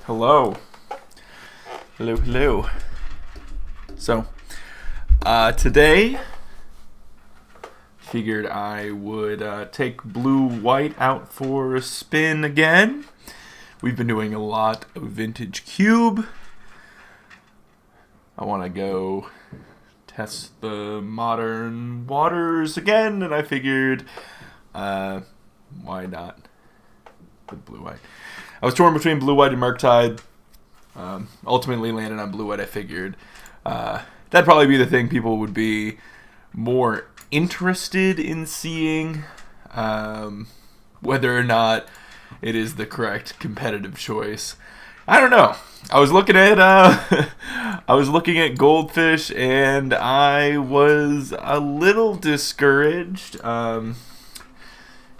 Hello. Hello. So, today, figured I would take blue-white out for a spin again. We've been doing a lot of vintage cube. I want to go test the modern waters again, and I figured, why not with blue-white? I was torn between blue-white and Murktide. Ultimately landed on blue-white. I figured that'd probably be the thing people would be more interested in seeing, whether or not it is the correct competitive choice. I don't know. I was looking at Goldfish, and I was a little discouraged.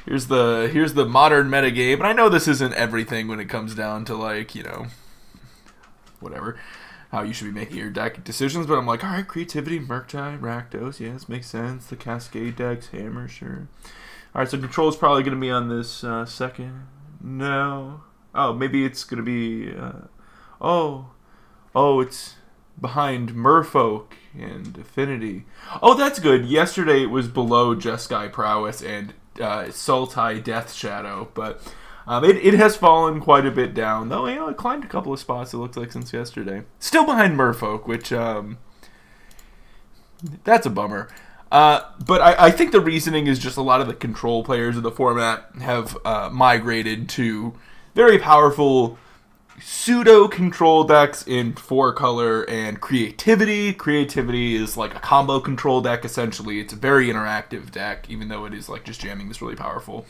Here's the modern metagame, and I know this isn't everything when it comes down to, like, whatever, how you should be making your deck decisions, but I'm like, alright, Creativity, Murktide, Rakdos, yes, makes sense. The Cascade decks, Hammer, sure. Alright, so Control is probably going to be on this second. No. Oh, maybe it's going to be, it's behind Merfolk and Affinity. Oh, that's good. Yesterday it was below Jeskai Prowess and Sultai Death Shadow, but it has fallen quite a bit down, though. It climbed a couple of spots, it looks like, since yesterday. Still behind Merfolk, which that's a bummer. But I think the reasoning is just a lot of the Control players of the format have migrated to very powerful pseudo-control decks in 4-color and Creativity. Creativity is like a combo control deck, essentially. It's a very interactive deck, even though it is like just jamming this really powerful,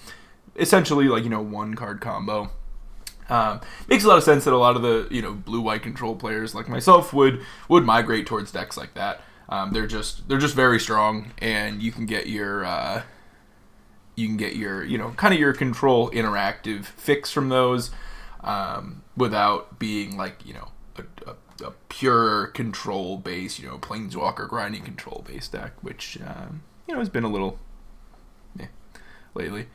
essentially, like, one-card combo. Makes a lot of sense that a lot of the, blue-white control players like myself would migrate towards decks like that. They're just very strong, and you can get your kind of your control interactive fix from those, without being like, a pure control base, Planeswalker grinding control base deck, which, has been a little lately.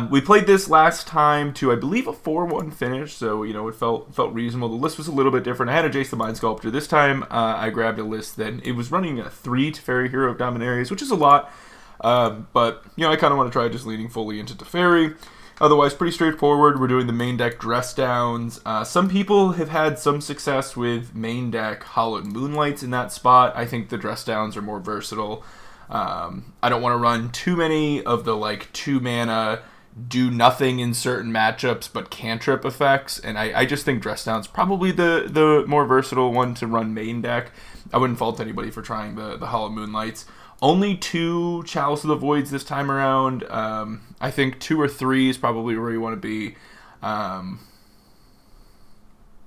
We played this last time to, I believe, a 4-1 finish, so, it felt reasonable. The list was a little bit different. I had a Jace the Mind Sculptor. This time, I grabbed a list that it was running a 3 Teferi Hero of Dominaries, which is a lot, but, I kind of want to try just leaning fully into Teferi. Otherwise, pretty straightforward. We're doing the main deck Dress Downs. Some people have had some success with main deck Hallowed Moonlights in that spot. I think the Dress Downs are more versatile. I don't want to run too many of the, 2-mana do nothing in certain matchups but cantrip effects, and I just think Dress Down's probably the more versatile one to run main deck. I wouldn't fault anybody for trying the Hallowed Moonlights. Only 2 Chalice of the Voids this time around. I think 2 or 3 is probably where you want to be.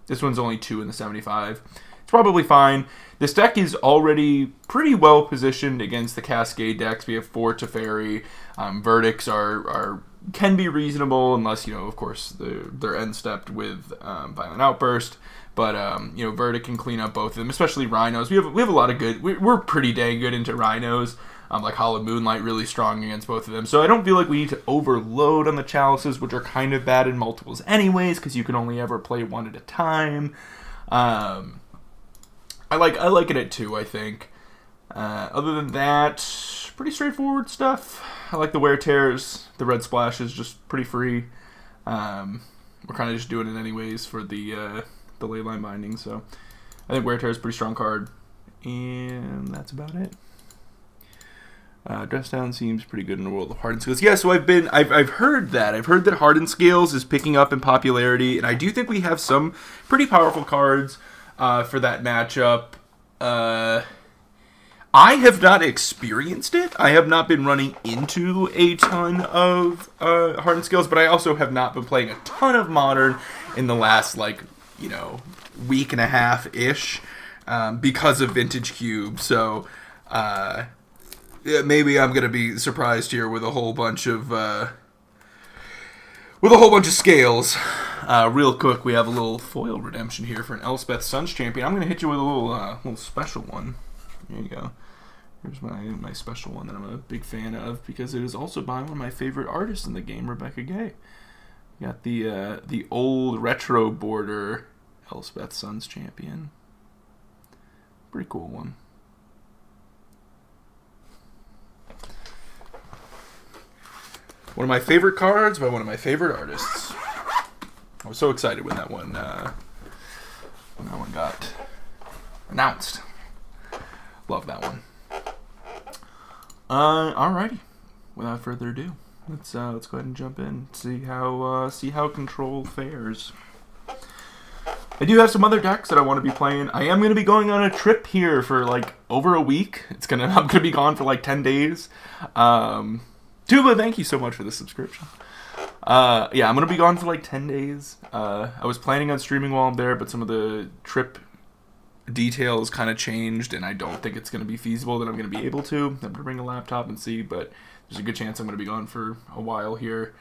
This one's only 2 in the 75. It's probably fine. This deck is already pretty well positioned against the Cascade decks. We have 4 Teferi. Verdicts can be reasonable unless, of course, they're end-stepped with Violent Outburst. But, Verdict can clean up both of them, especially Rhinos. We have a lot of good... We're pretty dang good into Rhinos. Like Hallowed Moonlight, really strong against both of them. So I don't feel like we need to overload on the Chalices, which are kind of bad in multiples anyways, because you can only ever play one at a time. I like it at 2, I think. Other than that, pretty straightforward stuff. I like the Wear Tears. The red splash is just pretty free. We're kind of just doing it anyways for the Leyline Binding, so I think Wear Tear is a pretty strong card, and that's about it. Dress Down seems pretty good in the world of Hardened Scales. Yeah, so I've heard that. I've heard that Hardened Scales is picking up in popularity, and I do think we have some pretty powerful cards for that matchup. I have not experienced it. I have not been running into a ton of Hardened Scales, but I also have not been playing a ton of Modern in the last, week and a half-ish because of Vintage Cube. So maybe I'm going to be surprised here with a whole bunch of scales. Real quick, we have a little foil redemption here for an Elspeth Suns champion. I'm going to hit you with a little special one. There you go. Here's my special one that I'm a big fan of because it is also by one of my favorite artists in the game, Rebecca Gay. Got the old retro border Elspeth Sun's Champion. Pretty cool one. One of my favorite cards by one of my favorite artists. I was so excited when that one got announced. Love that one. Alrighty. Without further ado, let's go ahead and jump in. See how Control fares. I do have some other decks that I want to be playing. I am going to be going on a trip here for like over a week. I'm going to be gone for like 10 days. Tuba, thank you so much for the subscription. Yeah, I'm going to be gone for like 10 days. I was planning on streaming while I'm there, but some of the trip details kind of changed, and I don't think it's going to be feasible that I'm going to be able to. I'm going to bring a laptop and see, but there's a good chance I'm going to be gone for a while here.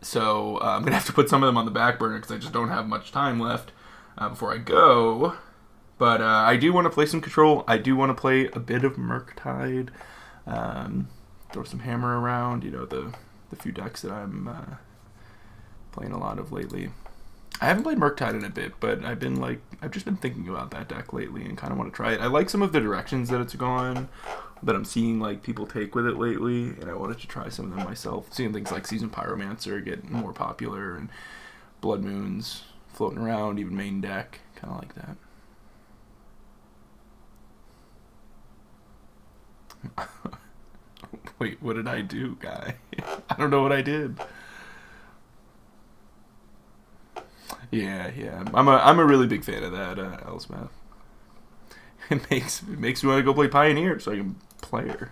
So I'm going to have to put some of them on the back burner because I just don't have much time left before I go. But I do want to play some Control. I do want to play a bit of Murktide. Throw some Hammer around, you know, the few decks that I'm playing a lot of lately. I haven't played Murktide in a bit, but I've just been thinking about that deck lately and kind of want to try it. I like some of the directions that it's gone, that I'm seeing like people take with it lately, and I wanted to try some of them myself. Seeing things like Seasoned Pyromancer get more popular, and Blood Moons floating around, even main deck, kind of like that. Wait, what did I do, guy? I don't know what I did. Yeah. I'm a really big fan of that, Elspeth. It makes me want to go play Pioneer so I can play her.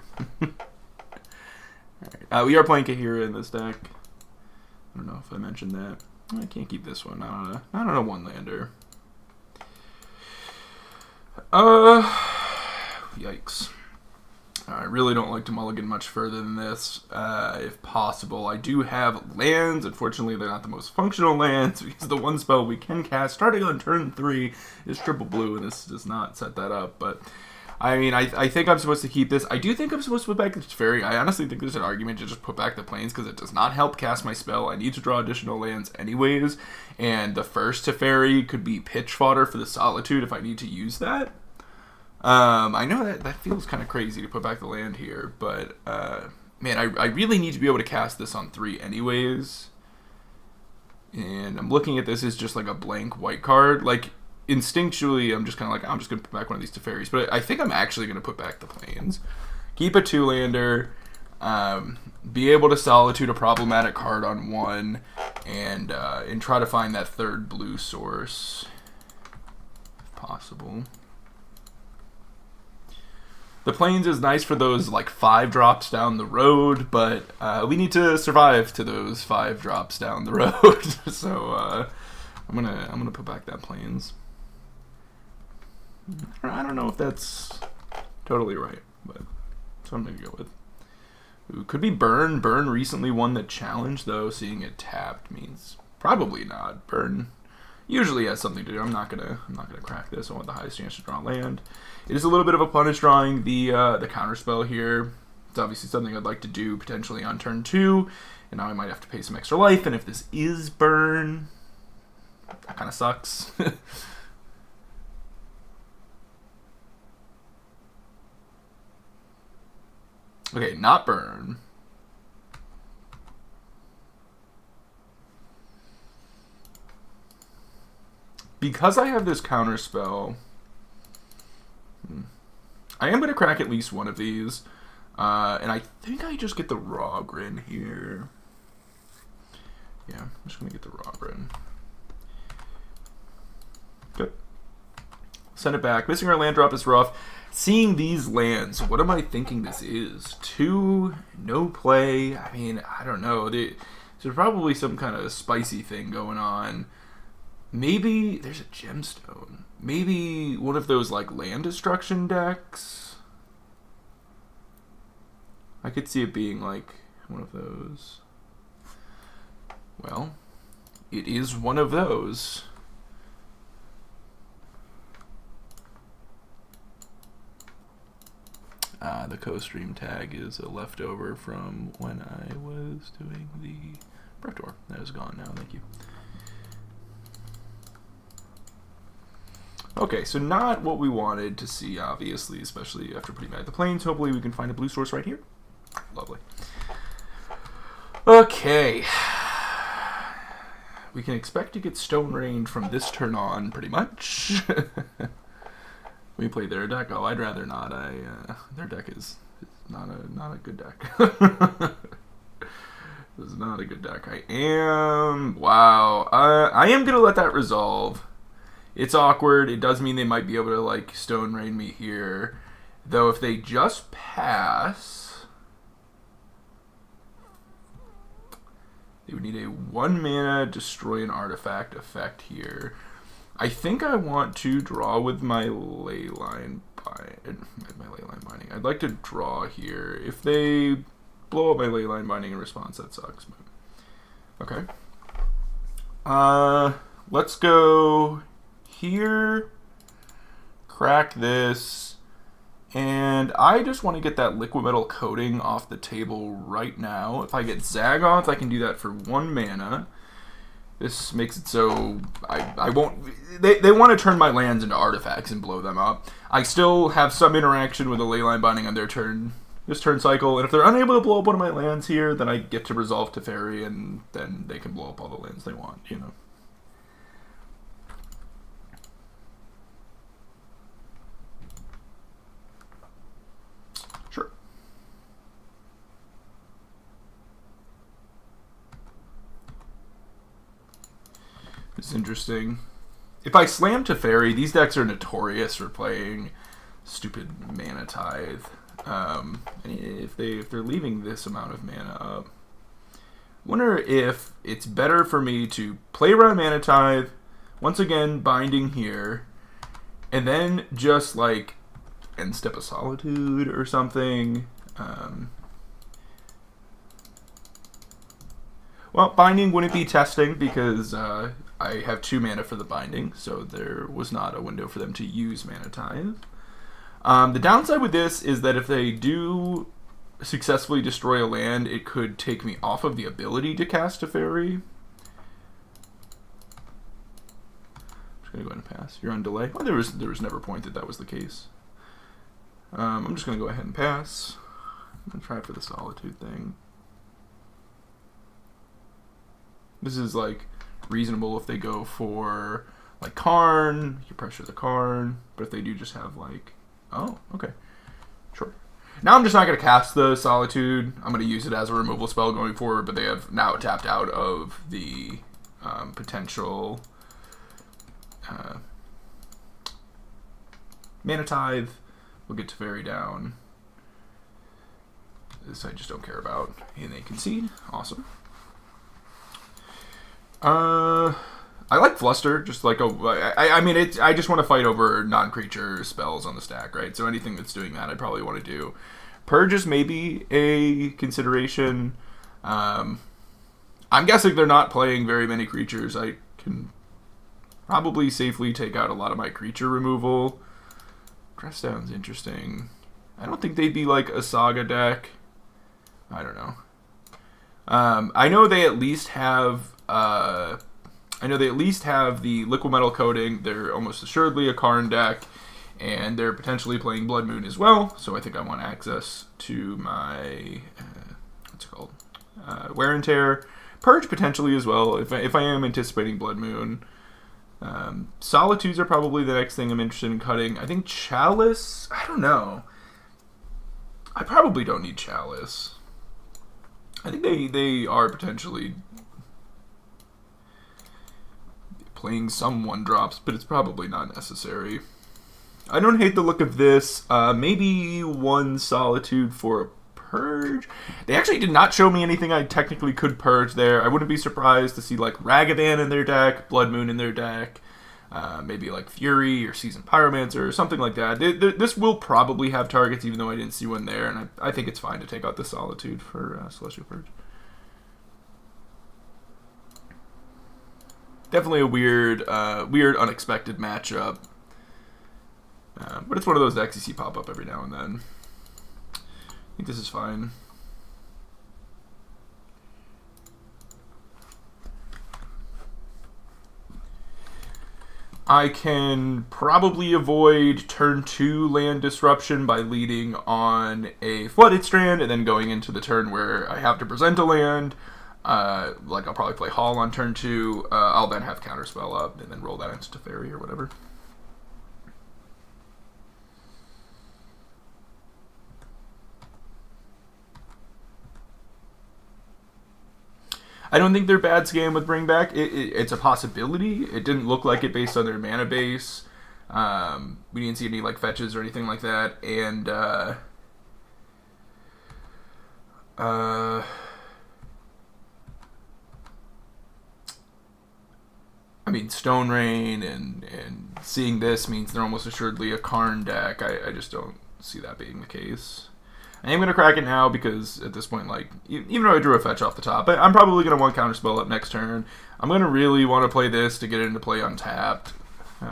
Alright. We are playing Kaheera in this deck. I don't know if I mentioned that. I can't keep this one. I don't know one-lander. Yikes. I really don't like to mulligan much further than this, if possible. I do have lands. Unfortunately, they're not the most functional lands, because the one spell we can cast starting on turn 3 is triple blue, and this does not set that up. But, I mean, I think I'm supposed to keep this. I do think I'm supposed to put back the Teferi. I honestly think there's an argument to just put back the Plains, because it does not help cast my spell. I need to draw additional lands anyways, and the first Teferi could be pitch fodder for the Solitude if I need to use that. I know that feels kind of crazy to put back the land here, but, man, I really need to be able to cast this on 3 anyways. And I'm looking at this as just like a blank white card. Like, instinctually, I'm just kind of like, I'm just going to put back one of these Teferis. But I think I'm actually going to put back the Plains. Keep a 2-lander. Be able to Solitude a problematic card on 1. And try to find that 3rd blue source, if possible. The Plains is nice for those like 5 drops down the road, but we need to survive to those 5 drops down the road. So I'm gonna put back that Plains. I don't know if that's totally right, but that's what I'm gonna go with. Ooh, could be Burn. Burn recently won the challenge, though. Seeing it tapped means probably not. Burn usually has something to do. I'm not gonna crack this. I want the highest chance to draw land. It is a little bit of a punish drawing the counterspell here. It's obviously something I'd like to do potentially on turn 2, and now I might have to pay some extra life. And if this is Burn, that kind of sucks. Okay, not Burn. Because I have this counterspell, I am going to crack at least one of these. And I think I just get the Raugrin here. Yeah, I'm just going to get the Raugrin. Good. Send it back. Missing our land drop is rough. Seeing these lands, what am I thinking this is? 2, no play. I mean, I don't know. There's probably some kind of spicy thing going on. Maybe there's a Gemstone. Maybe one of those like land destruction decks. I could see it being like one of those. Well, it is one of those. The co-stream tag is a leftover from when I was doing the Prep Tour. That is gone now, thank you. Okay, so not what we wanted to see, obviously, especially after putting back the planes. Hopefully we can find a blue source right here. Lovely. Okay. We can expect to get Stone Rained from this turn on, pretty much. We play their deck. Oh, I'd rather not. Their deck is not a good deck. This is not a good deck. I am gonna let that resolve. It's awkward. It does mean they might be able to like Stone Rain me here, though. If they just pass, they would need a 1 mana destroy an artifact effect here. I think I want to draw with my Leyline Binding. I'd like to draw here. If they blow up my Leyline Binding in response, that sucks. But okay. Let's go here. Crack this. And I just want to get that Liquid Metal Coating off the table right now. If I get Zagoth, I can do that for 1 mana. This makes it so I won't... They want to turn my lands into artifacts and blow them up. I still have some interaction with the Leyline Binding on their turn, this turn cycle, and if they're unable to blow up one of my lands here, then I get to resolve Teferi, and then they can blow up all the lands they want, you know. Sure. It's interesting. If I slam Teferi, these decks are notorious for playing stupid Mana Tithe. If they're leaving this amount of mana up, wonder if it's better for me to play around Mana Tithe, once again binding here, and then just like end Step of Solitude or something. Well, binding wouldn't be testing because I have 2 mana for the binding, so there was not a window for them to use Mana Tithe. The downside with this is that if they do successfully destroy a land, it could take me off of the ability to cast Teferi. I'm just going to go ahead and pass. You're on delay. Well, there was never a point that was the case. I'm just going to go ahead and pass. I'm going to try for the Solitude thing. This is like reasonable if they go for like Karn, you pressure the Karn, but if they do just have like, oh, okay, sure. Now I'm just not going to cast the Solitude. I'm going to use it as a removal spell going forward, but they have now tapped out of the potential Mana Tithe. We'll get Teferi down. This I just don't care about. And they concede. Awesome. I like Fluster, just like I just want to fight over non-creature spells on the stack, right? So anything that's doing that, I probably want to do. Purge is maybe a consideration. I'm guessing they're not playing very many creatures. I can probably safely take out a lot of my creature removal. Dressdown's interesting. I don't think they'd be like a Saga deck. I don't know. I know they at least have the Liquid Metal Coating. They're almost assuredly a Karn deck, and they're potentially playing Blood Moon as well. So I think I want access to my what's it called, Wear and Tear, Purge potentially as well. If I am anticipating Blood Moon, Solitudes are probably the next thing I'm interested in cutting. I think Chalice. I don't know. I probably don't need Chalice. I think they are potentially playing some 1-drops, but it's probably not necessary. I don't hate the look of this. Maybe 1 Solitude for a Purge. They actually did not show me anything I technically could purge there. I wouldn't be surprised to see like Ragavan in their deck, Blood Moon in their deck, maybe like Fury or Seasoned Pyromancer or something like that. This will probably have targets, even though I didn't see one there, and I think it's fine to take out the Solitude for Celestial Purge. Definitely a weird, unexpected matchup. But it's one of those decks you see pop up every now and then. I think this is fine. I can probably avoid turn 2 land disruption by leading on a Flooded Strand and then going into the turn where I have to present a land. Like I'll probably play Hall on turn 2. I'll then have Counterspell up and then roll that into Teferi or whatever. I don't think they're bad scam with Bring Back. It's a possibility. It didn't look like it based on their mana base. We didn't see any like fetches or anything like that. And I mean, Stone Rain and seeing this means they're almost assuredly a Karn deck. I just don't see that being the case. I am going to crack it now because at this point, like, even though I drew a fetch off the top, I'm probably going to want Counterspell up next turn. I'm going to really want to play this to get it into play untapped. So,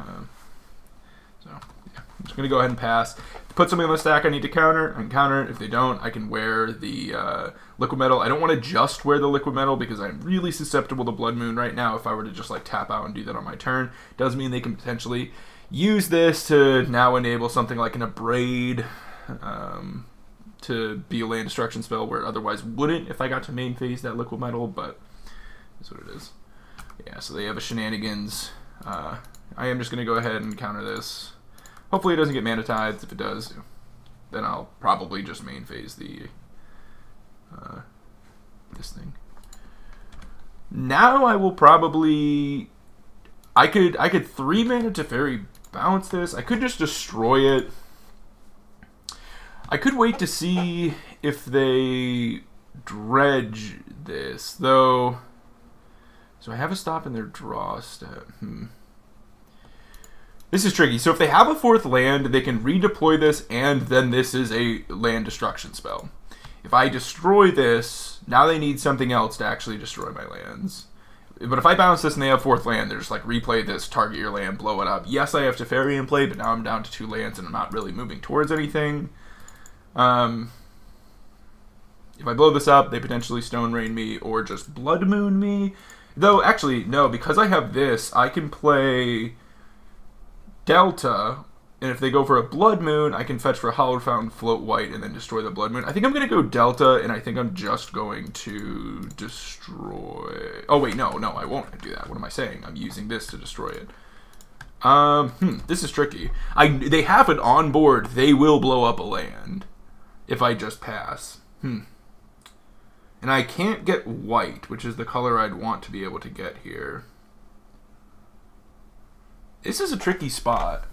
yeah, I'm just going to go ahead and pass. Put something on the stack I need to counter. I can counter it. If they don't, I can wear the Liquid Metal. I don't want to just wear the Liquid Metal because I'm really susceptible to Blood Moon right now. If I were to just, like, tap out and do that on my turn, does mean they can potentially use this to now enable something like an Abrade, to be a land destruction spell where it otherwise wouldn't if I got to main phase that Liquid Metal, but that's what it is. Yeah, so they have a Shenanigans. I am just going to go ahead and counter this. Hopefully it doesn't get Mana Tides. If it does, then I'll probably just main phase the this thing. Now I will probably... I could 3 mana Teferi bounce this. I could just destroy it. I could wait to see if they dredge this, though. So I have a stop in their draw step. This is tricky. So if they have a 4th land, they can redeploy this, and then this is a land destruction spell. If I destroy this, now they need something else to actually destroy my lands. But if I bounce this and they have 4th land, they're just like, replay this, target your land, blow it up. Yes, I have Teferi in play, but now I'm down to 2 lands, and I'm not really moving towards anything. If I blow this up, they potentially Stone Rain me or just Blood Moon me. Though, actually, no, because I have this, I can play Delta, and if they go for a Blood Moon, I can fetch for a Hallowed Fountain, float white, and then destroy the Blood Moon. I think I'm going to go Delta, and I think I'm just going to destroy... Oh, wait, no, I won't do that. What am I saying? I'm using this to destroy it. This is tricky. They have it on board. They will blow up a land if I just pass. And I can't get white, which is the color I'd want to be able to get here. This is a tricky spot.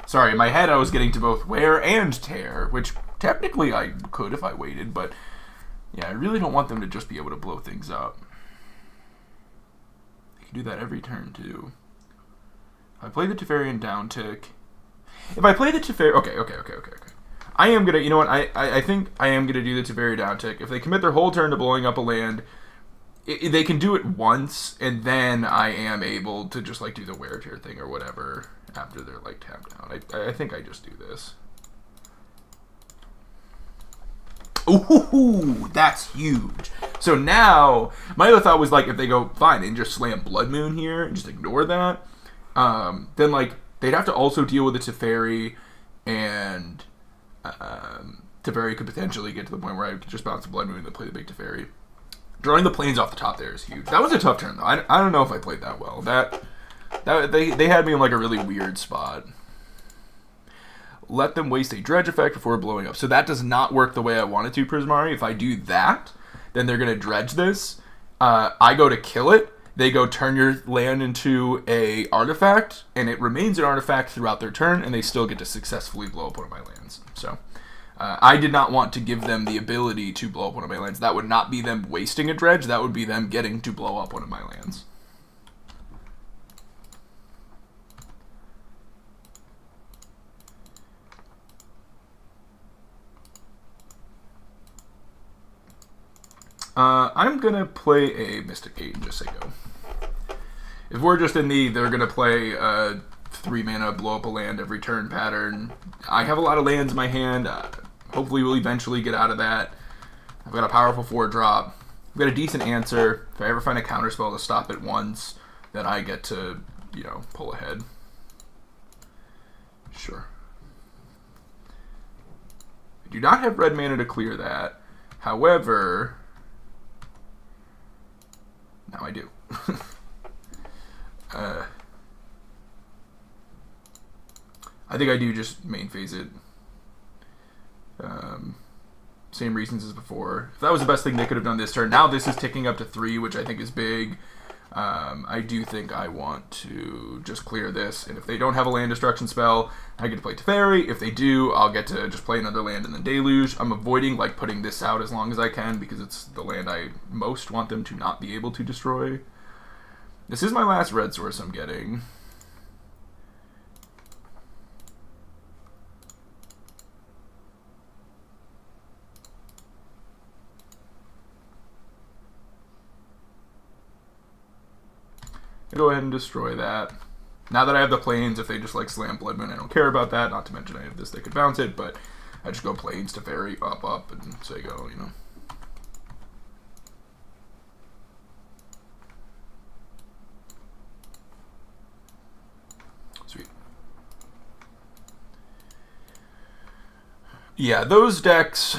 Sorry, in my head I was getting to both wear and tear, which technically I could if I waited, but yeah, I really don't want them to just be able to blow things up. They can do that every turn, too. If I play the Teferian down tick... If I play the Teferi... Okay. I am going to... You know what? I think I am going to do the Teferi down tick. If they commit their whole turn to blowing up a land, they can do it once, and then I am able to just, like, do the wear tear thing or whatever after they're, like, tapped out. I think I just do this. Ooh, that's huge. So now, my other thought was, like, if they go, fine, and just slam Blood Moon here and just ignore that, then, like, they'd have to also deal with the Teferi, and Teferi could potentially get to the point where I could just bounce the Blood Moon and then play the big Teferi. Drawing the planes off the top there is huge. That was a tough turn, though. I don't know if I played that well. They had me in, like, a really weird spot. Let them waste a dredge effect before blowing up. So that does not work the way I wanted to, Prismari. If I do that, then they're going to dredge this. I go to kill it. They go turn your land into a artifact, and it remains an artifact throughout their turn, and they still get to successfully blow up one of my lands. So I did not want to give them the ability to blow up one of my lands. That would not be them wasting a dredge. That would be them getting to blow up one of my lands. I'm going to play a Mystic Gate and just say go. If we're just in the, they're going to play a 3 mana blow up a land every turn pattern. I have a lot of lands in my hand. Hopefully we'll eventually get out of that. I've got a powerful 4-drop. I've got a decent answer. If I ever find a counterspell to stop it once, then I get to, pull ahead. Sure. I do not have red mana to clear that. However, now I do. I think I do just main phase it. Same reasons as before. If that was the best thing they could have done this turn. Now this is ticking up to 3, which I think is big. I do think I want to just clear this, and if they don't have a land destruction spell, I get to play Teferi. If they do, I'll get to just play another land and then Deluge. I'm avoiding like putting this out as long as I can because it's the land I most want them to not be able to destroy. This is my last red source I'm getting. Go ahead and destroy that. Now that I have the plains, if they just like slam Blood Moon, I don't care about that. Not to mention I have this, they could bounce it, but I just go plains to Teferi, up, and say go, you know. Sweet. Yeah, those decks,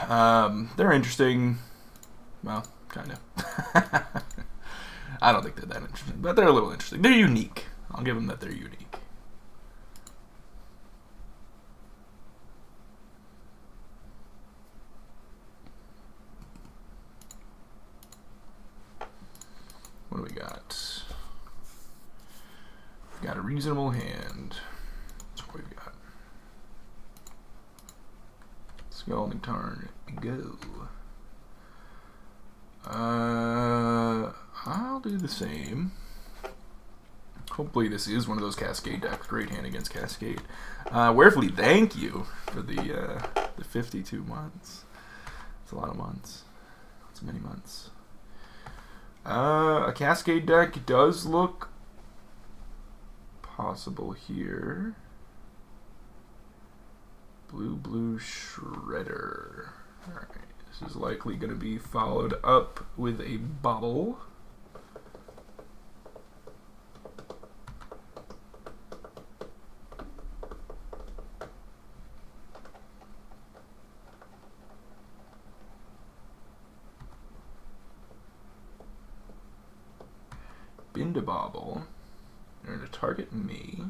they're interesting. Well, kind of. I don't think they're that interesting, but they're a little interesting. They're unique. I'll give them that they're unique. What do we got? We've got a reasonable hand. That's what we've got. Scalding Tarn, go. I'll do the same. Hopefully this is one of those Cascade decks. Great hand against Cascade. Warefleet, thank you for the 52 months. That's a lot of months. That's many months. A Cascade deck does look possible here. Blue Shredder. Alright, this is likely going to be followed up with a bobble. Bindabobble. They're going to target me.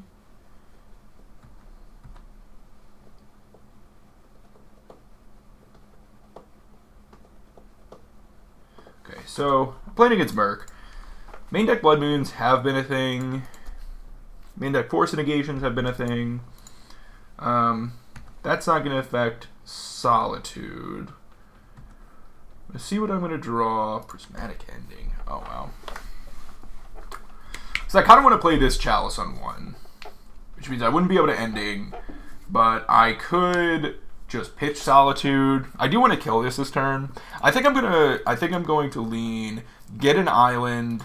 Okay, so playing against Merc. Main deck Blood Moons have been a thing. Main deck Force Negations have been a thing. That's not going to affect Solitude. Let's see what I'm going to draw. Prismatic Ending. Oh, wow. So I kind of want to play this Chalice on 1, which means I wouldn't be able to ending, but I could just pitch Solitude. I do want to kill this turn. I think I'm going to lean, get an island,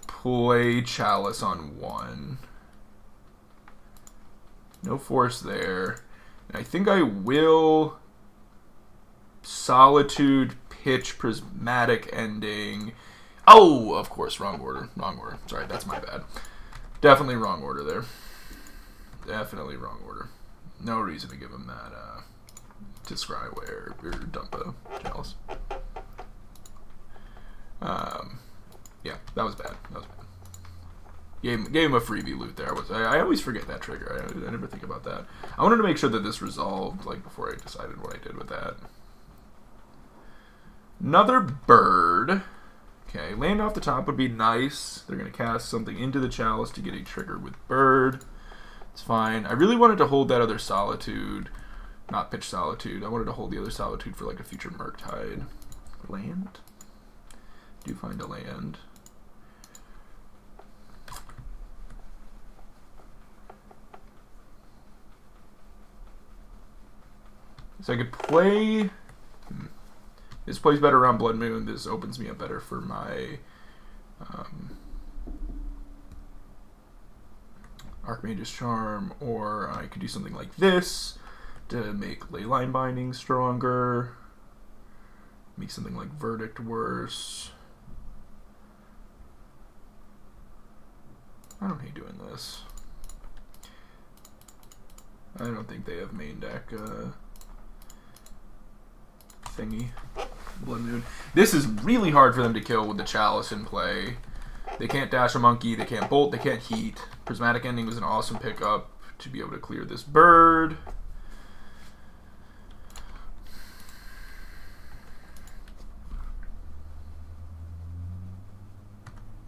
play Chalice on 1. No force there. And I think I will Solitude, pitch Prismatic Ending. Oh, of course, wrong order. Wrong order. Sorry, that's my bad. Definitely wrong order there. Definitely wrong order. No reason to give him that to Scryware or dump a Chalice. Yeah, that was bad. That was bad. Gave him a freebie loot there. I always forget that trigger. I never think about that. I wanted to make sure that this resolved like before I decided what I did with that. Another bird. Okay, land off the top would be nice. They're going to cast something into the Chalice to get a trigger with bird. It's fine. I really wanted to hold that other Solitude. Not pitch Solitude. I wanted to hold the other Solitude for like a future Murktide. Land? Do find a land. So I could play... This plays better around Blood Moon. This opens me up better for my Archmage's Charm, or I could do something like this to make Leyline Binding stronger, make something like Verdict worse. I don't hate doing this. I don't think they have main deck thingy. Blood Moon. This is really hard for them to kill with the Chalice in play. They can't dash a monkey, they can't bolt, they can't heat. Prismatic Ending was an awesome pickup to be able to clear this bird.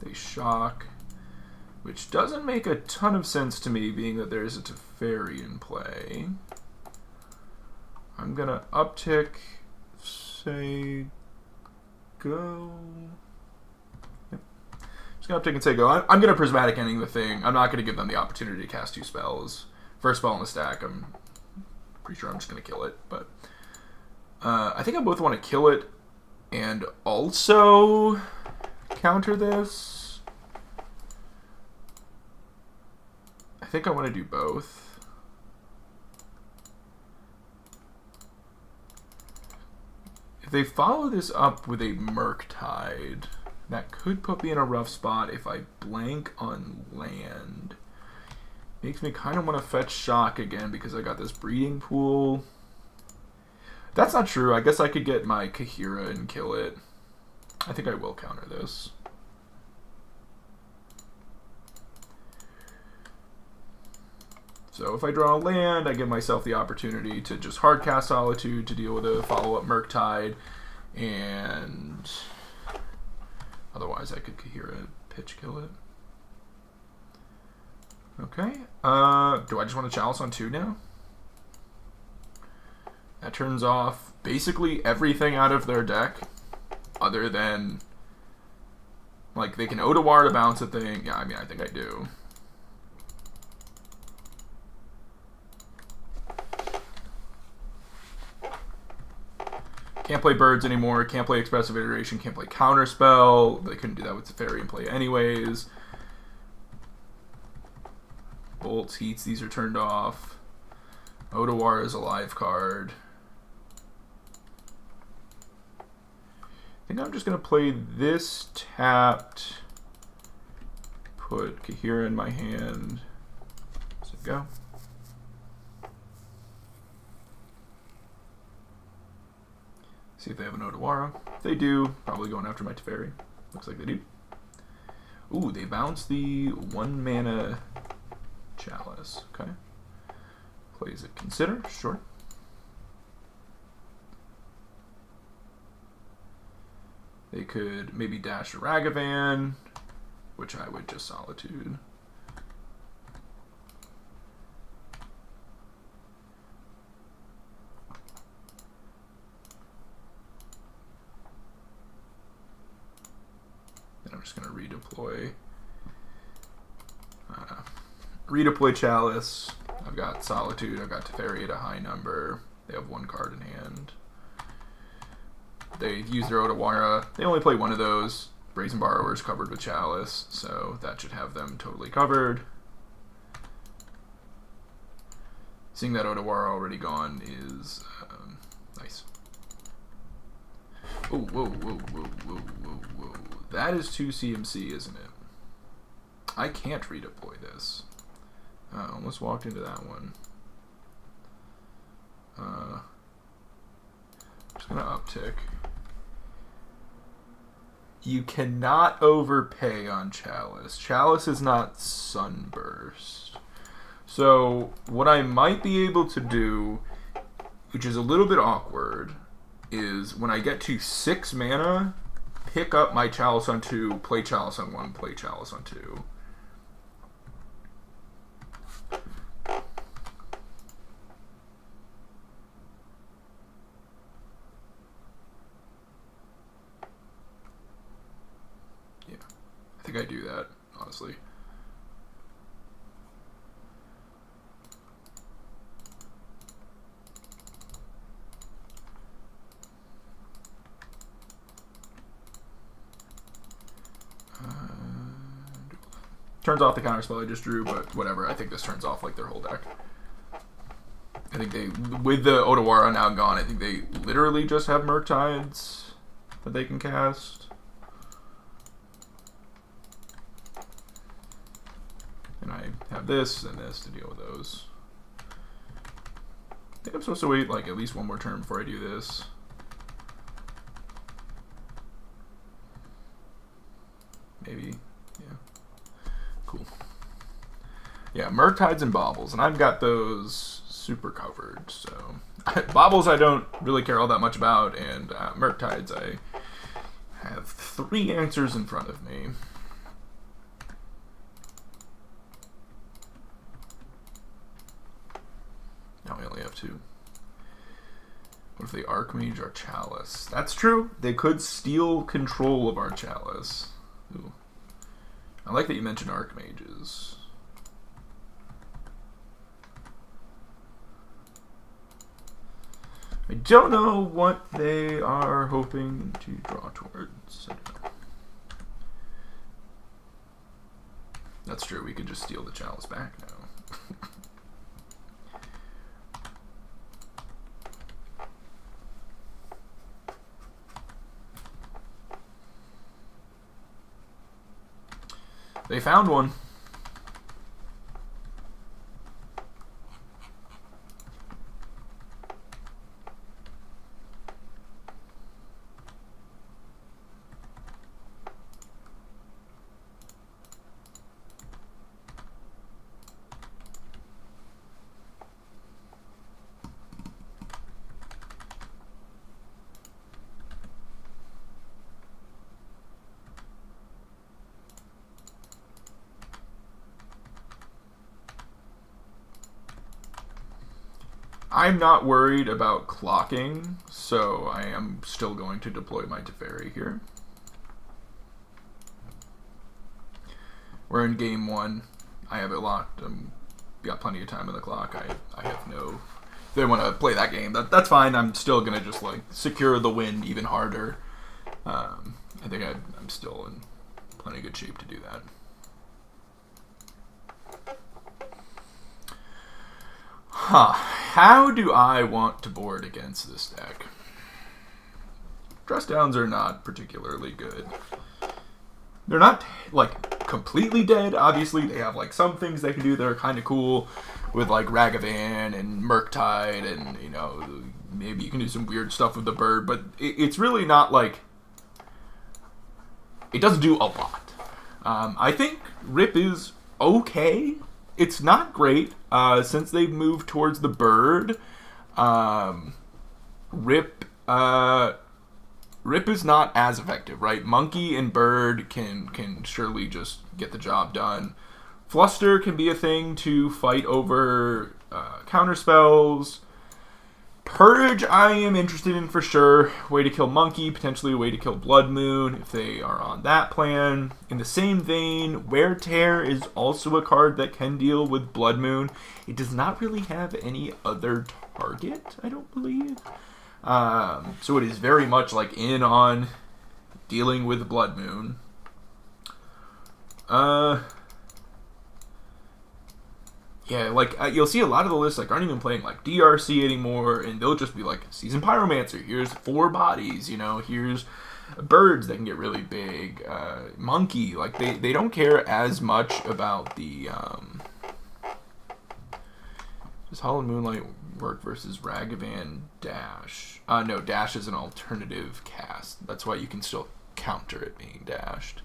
They shock, which doesn't make a ton of sense to me, being that there's a Teferi in play. I'm gonna uptick, say go. Yep. Just gonna uptick and say go. I'm gonna Prismatic Ending the thing. I'm not gonna give them the opportunity to cast 2 spells. First spell in the stack, I'm pretty sure I'm just gonna kill it, but I think I both want to kill it and also counter this. I think I want to do both. If they follow this up with a Murktide, that could put me in a rough spot if I blank on land. Makes me kind of want to fetch Shock again because I got this breeding pool. That's not true. I guess I could get my Kahira and kill it. I think I will counter this. So if I draw a land, I give myself the opportunity to just hardcast Solitude to deal with a follow-up Murktide, and otherwise I could Kahira pitch kill it. Okay. Do I just want to Chalice on 2 now? That turns off basically everything out of their deck, other than, like, they can Otawara to bounce a thing. Yeah, I mean, I think I do. Can't play birds anymore, can't play Expressive Iteration, can't play Counterspell. They couldn't do that with Teferi in play anyways. Bolts, heats, these are turned off. Otawara is a live card. I think I'm just going to play this tapped, put Kahira in my hand. So go. See if they have an Otawara. If they do, probably going after my Teferi. Looks like they do. Ooh, they bounce the 1 mana Chalice. Okay. Plays it Consider, sure. They could maybe dash a Ragavan, which I would just Solitude. Then I'm just going to redeploy. Redeploy Chalice. I've got Solitude, I've got Teferi at a high number. They have 1 card in hand. They use their Otawara. They only play 1 of those. Brazen Borrower's covered with Chalice, so that should have them totally covered. Seeing that Otawara already gone is nice. Oh, whoa, whoa, whoa, whoa, whoa, whoa. That is 2 CMC, isn't it? I can't redeploy this. Almost walked into that one. Just gonna uptick. You cannot overpay on Chalice. Chalice is not Sunburst. So what I might be able to do, which is a little bit awkward, is when I get to 6 mana, pick up my Chalice on 2, play Chalice on 1, play Chalice on 2. I think I do that, honestly. Turns off the counterspell I just drew, but whatever. I think this turns off like their whole deck. I think they, with the Otawara now gone, I think they literally just have Murktides that they can cast. And I have this and this to deal with those. think I'm supposed to wait like at least one more turn before I do this. Maybe. Yeah. Cool. Yeah, Murktides and Baubles, and I've got those super covered. So Baubles I don't really care all that much about, and Murktides I have 3 answers in front of me. Now we only have 2. What if they Archmage our Chalice? That's true. They could steal control of our Chalice. Ooh. I like that you mentioned Archmages. I don't know what they are hoping to draw towards. That's true. We could just steal the Chalice back now. They found one. I'm not worried about clocking, so I am still going to deploy my Teferi here. We're in game 1. I have it locked. Got plenty of time on the clock. I have no... If they want to play that game, that's fine. I'm still going to just like secure the win even harder. I think I'm still in plenty good shape to do that. Huh. How do I want to board against this deck? Dress downs are not particularly good. They're not, like, completely dead. Obviously, they have, like, some things they can do that are kind of cool with, like, Ragavan and Murktide and, you know, maybe you can do some weird stuff with the bird, but it's really not, like... It doesn't do a lot. I think Rip is okay. It's not great since they've moved towards the bird. Rip is not as effective, right? Monkey and bird can surely just get the job done. Fluster can be a thing to fight over counter spells. Purge I am interested in for sure. Way to kill Monkey, potentially a way to kill Blood Moon if they are on that plan. In the same vein, Wear Tear is also a card that can deal with Blood Moon. It does not really have any other target, I don't believe. So it is very much like in on dealing with Blood Moon. Yeah, like, you'll see a lot of the lists, like, aren't even playing, like, DRC anymore, and they'll just be like, Seasoned Pyromancer, here's 4 bodies, you know, here's birds that can get really big, Monkey, like, they don't care as much about the, does Hallowed Moonlight work versus Ragavan Dash? No, Dash is an alternative cast, that's why you can still counter it being dashed.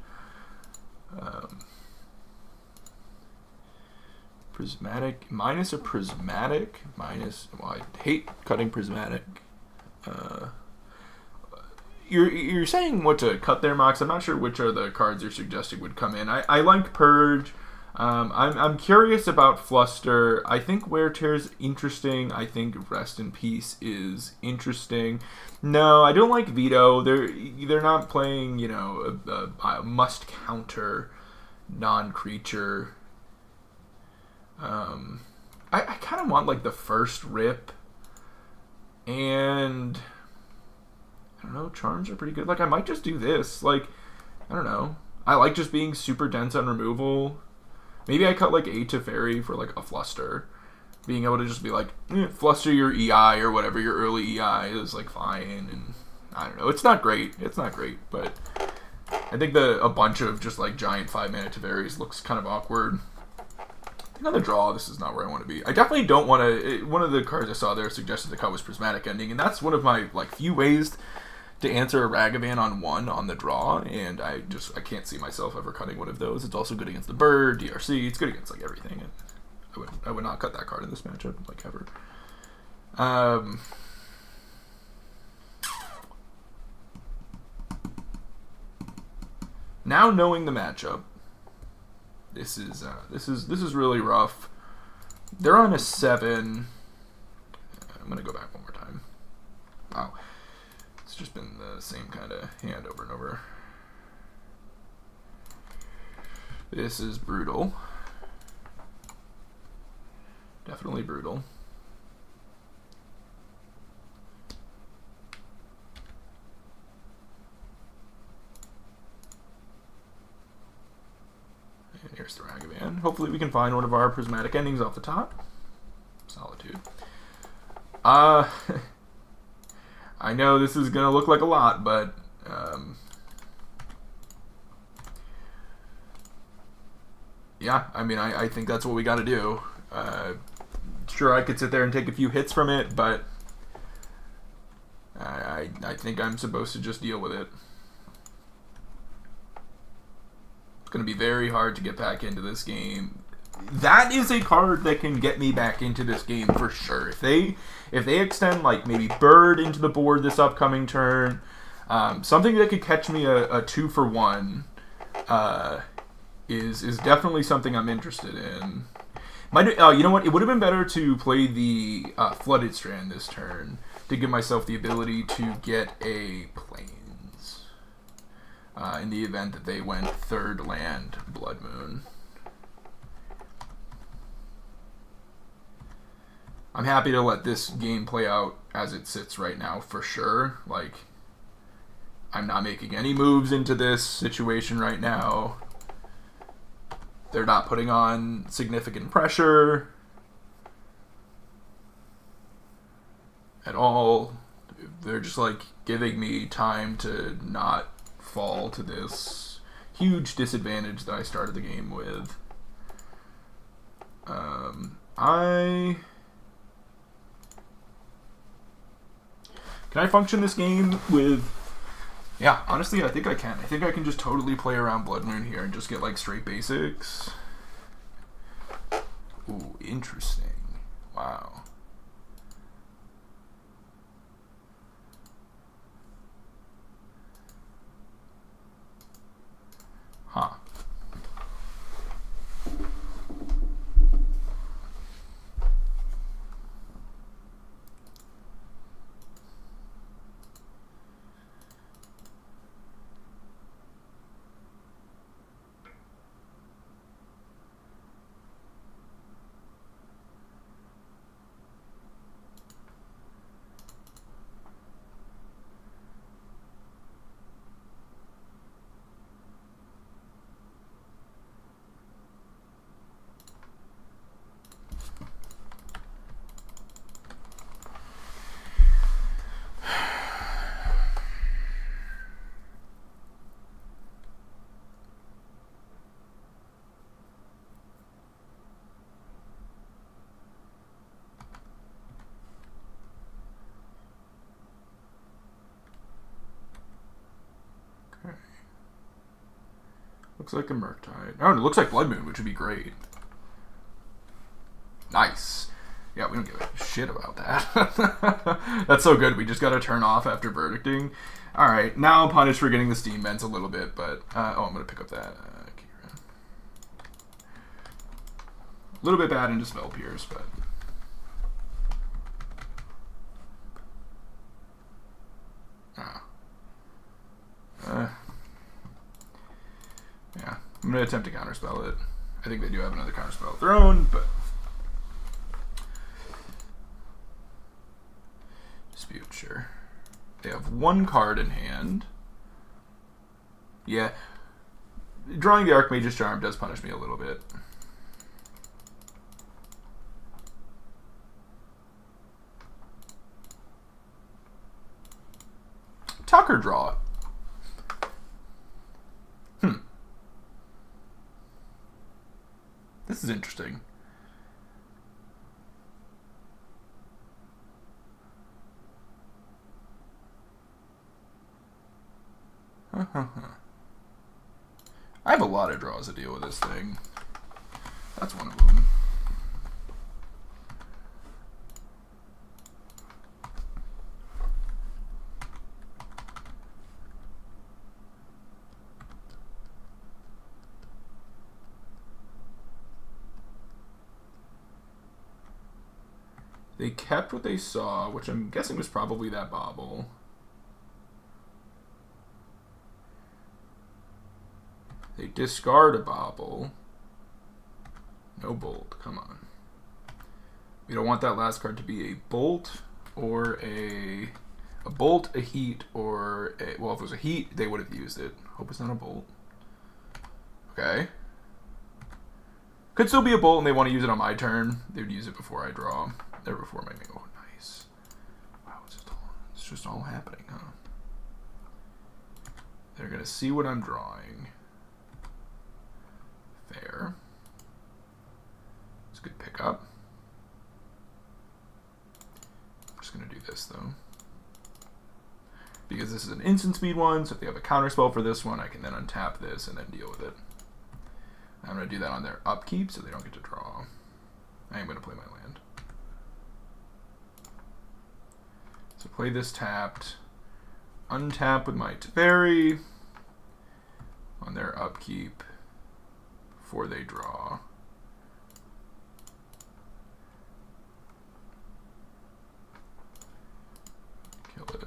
Prismatic, minus a Prismatic, minus, well, I hate cutting Prismatic. You're saying what to cut there, Mox. I'm not sure which are the cards you're suggesting would come in. I like Purge. I'm curious about Fluster. I think Wear Tear is interesting. I think Rest in Peace is interesting. No, I don't like Veto. They're not playing, you know, a must counter non-creature. I kind of want, like, the first Rip, and, I don't know, Charms are pretty good. Like, I might just do this. Like, I don't know. I like just being super dense on removal. Maybe I cut, like, a Teferi for, like, a Fluster. Being able to just be like, Fluster your EI or whatever, your early EI is, like, fine, and I don't know. It's not great. It's not great, but I think a bunch of just, like, giant 5-mana Teferis looks kind of awkward. think on the draw, this is not where I want to be. I definitely don't want to... One of the cards I saw there suggested the cut was Prismatic Ending, and that's one of my few ways to answer a Ragavan on 1 on the draw, and I can't see myself ever cutting one of those. It's also good against the bird, DRC. It's good against everything. And I would not cut that card in this matchup ever. Now knowing the matchup, this is really rough. They're on a 7. I'm gonna go back one more time. Wow, it's just been the same kind of hand over and over. This is brutal. Definitely brutal. And here's the Ragavan. Hopefully we can find one of our Prismatic Endings off the top. Solitude. I know this is going to look like a lot, but yeah, I mean, I think that's what we got to do. Sure, I could sit there and take a few hits from it, but I think I'm supposed to just deal with it. It's going to be very hard to get back into this game. That is a card that can get me back into this game for sure. If they extend maybe Bird into the board this upcoming turn, something that could catch me a 2-for-1 is definitely something I'm interested in. You know what? It would have been better to play the Flooded Strand this turn to give myself the ability to get a Plains in the event that they went 3rd land Blood Moon. I'm happy to let this game play out as it sits right now for sure. I'm not making any moves into this situation right now. They're not putting on significant pressure at all. They're just giving me time to not fall to this huge disadvantage that I started the game with. Can I function this game with... Yeah, honestly, I think I can. I think I can just totally play around Blood Moon here and just get straight basics. Ooh, interesting. Wow. Huh. Looks like a Murktide. Oh, it looks like Blood Moon, which would be great. Nice. Yeah, we don't give a shit about that. That's so good. We just got to turn off after verdicting. Alright, now I'm punished for getting the Steam Vents a little bit, but... oh, I'm going to pick up that. A little bit bad into Spell Pierce, but... yeah, I'm going to attempt to counterspell it. I think they do have another counterspell of their own, but... Dispute, sure. They have one card in hand. Yeah. Drawing the Archmage's Charm does punish me a little bit. Tucker draw. This is interesting. I have a lot of draws to deal with this thing. That's one of them. They kept what they saw, which I'm guessing was probably that bobble. They discard a bobble. No bolt, come on. We don't want that last card to be a bolt or a bolt, a heat, or a, well, if it was a heat, they would have used it. Hope it's not a bolt. Okay. Could still be a bolt and they want to use it on my turn. They would use it before I draw. Or before my main. Oh, nice. Wow, it's just all happening, huh? They're going to see what I'm drawing. Fair. It's a good pickup. I'm just going to do this, though. Because this is an instant speed one, so if they have a counter spell for this one, I can then untap this and then deal with it. I'm going to do that on their upkeep, so they don't get to draw. I am going to play my land. So play this tapped. Untap with my Teferi on their upkeep before they draw. Kill it.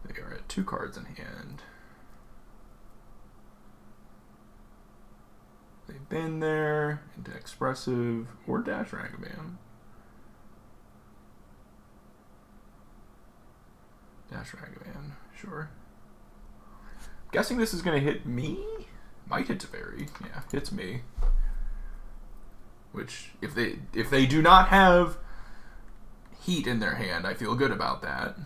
They are at 2 cards in hand. They've been there into Expressive or Dash Ragavan. Dash Ragavan, sure. Guessing this is going to hit me? Might hit Teferi. Yeah, hits me. Which, if they do not have heat in their hand, I feel good about that.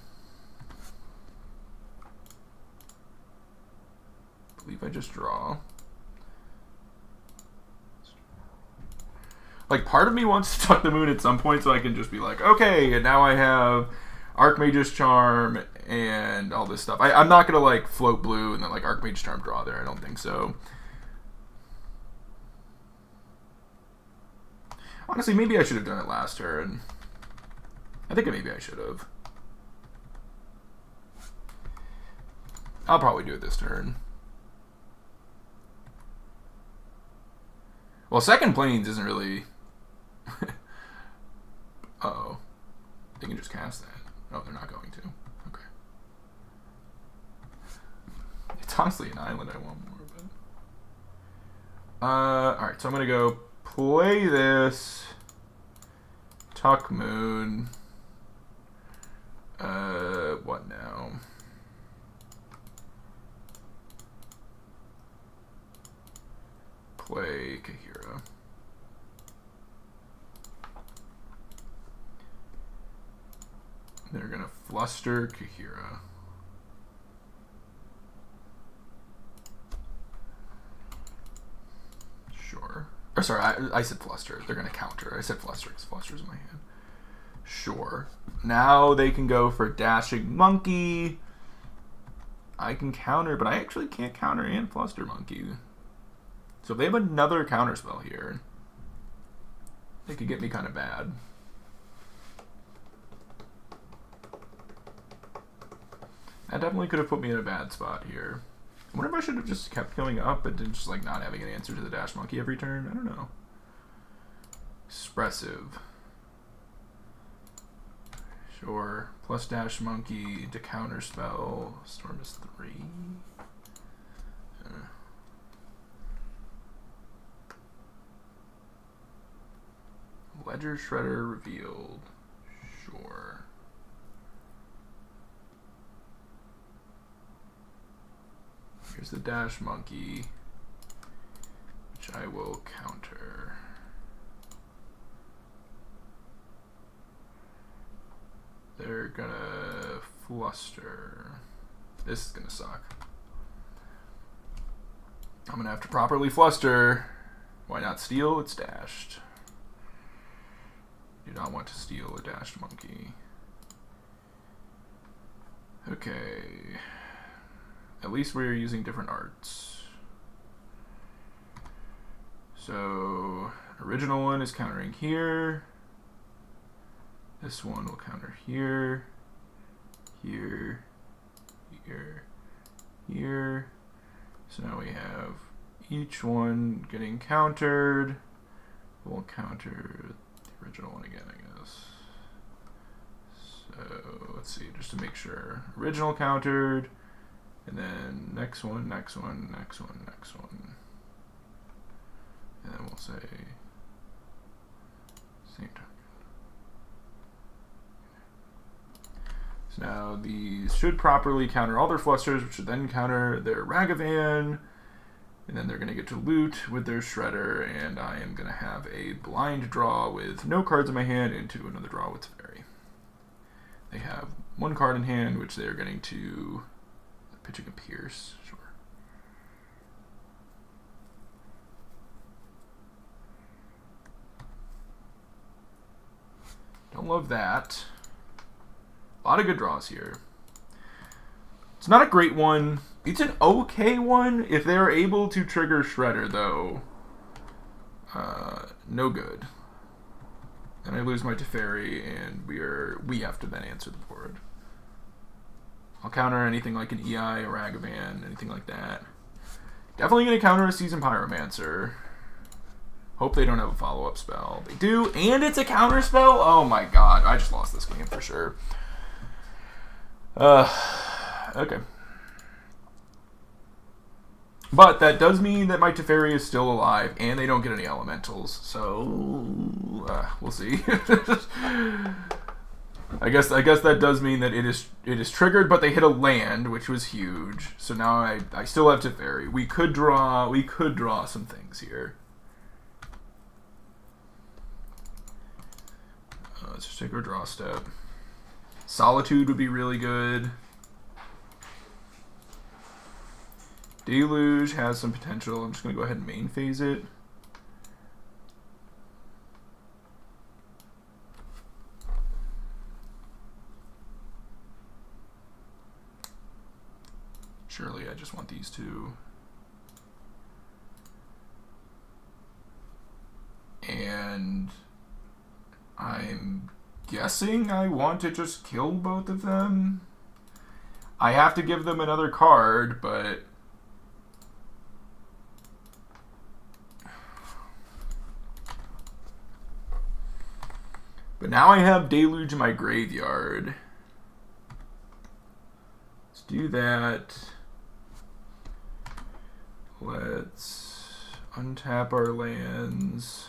I believe I just draw. Like, part of me wants to tuck the moon at some point so I can just be like, okay, and now I have Archmage's Charm and all this stuff. I'm not going to, like, float blue and then, like, Archmage's Charm draw there. I don't think so. Honestly, maybe I should have done it last turn. I think maybe I should have. I'll probably do it this turn. Well, second planes isn't really... Uh-oh. They can just cast that. Oh, they're not going to. Okay. It's honestly an island I want more, but... alright, so I'm going to go play this. Tuck Moon. What now? Play Kahira. They're going to fluster Kahira. Sure. Or sorry, I said fluster. They're going to counter. I said fluster because fluster's in my hand. Sure. Now they can go for Dashing Monkey. I can counter, but I actually can't counter and fluster Monkey. So if they have another counterspell here, they could get me kind of bad. That definitely could have put me in a bad spot here. I wonder if I should have just kept going up and just like not having an answer to the Dash Monkey every turn. I don't know. Expressive. Sure. Plus Dash Monkey to counterspell. Storm is 3. Ledger Shredder revealed. Sure. Here's the Dash Monkey, which I will counter. They're gonna fluster. This is gonna suck. I'm gonna have to properly fluster. Why not steal? It's dashed. Do not want to steal a dashed monkey. Okay. At least we're using different arts. So, original one is countering here. This one will counter here, here, here, here. So now we have each one getting countered. We'll counter the original one again, I guess. So let's see, just to make sure. Original countered, and then next one, next one, next one, next one. And then we'll say same target. So now these should properly counter all their flusters, which should then counter their Ragavan. And then they're going to get to loot with their Shredder, and I am going to have a blind draw with no cards in my hand into another draw with Teferi. They have one card in hand, which they're getting to pitching a Pierce. Sure. Don't love that. A lot of good draws here. It's not a great one. It's an okay one. If they're able to trigger Shredder, though, no good. And I lose my Teferi, and we have to then answer the board. I'll counter anything like an EI, a Ragavan, anything like that. Definitely going to counter a Seasoned Pyromancer. Hope they don't have a follow-up spell. They do, and it's a counter spell? Oh my god, I just lost this game for sure. Okay. But that does mean that my Teferi is still alive, and they don't get any elementals. So we'll see. I guess that does mean that it is triggered, but they hit a land, which was huge. So now I still have Teferi. We could draw some things here. Let's just take our draw step. Solitude would be really good. Deluge has some potential. I'm just going to go ahead and main phase it. Surely I just want these two. And I'm guessing I want to just kill both of them. I have to give them another card, but now I have Deluge in my graveyard. Let's do that. Let's untap our lands.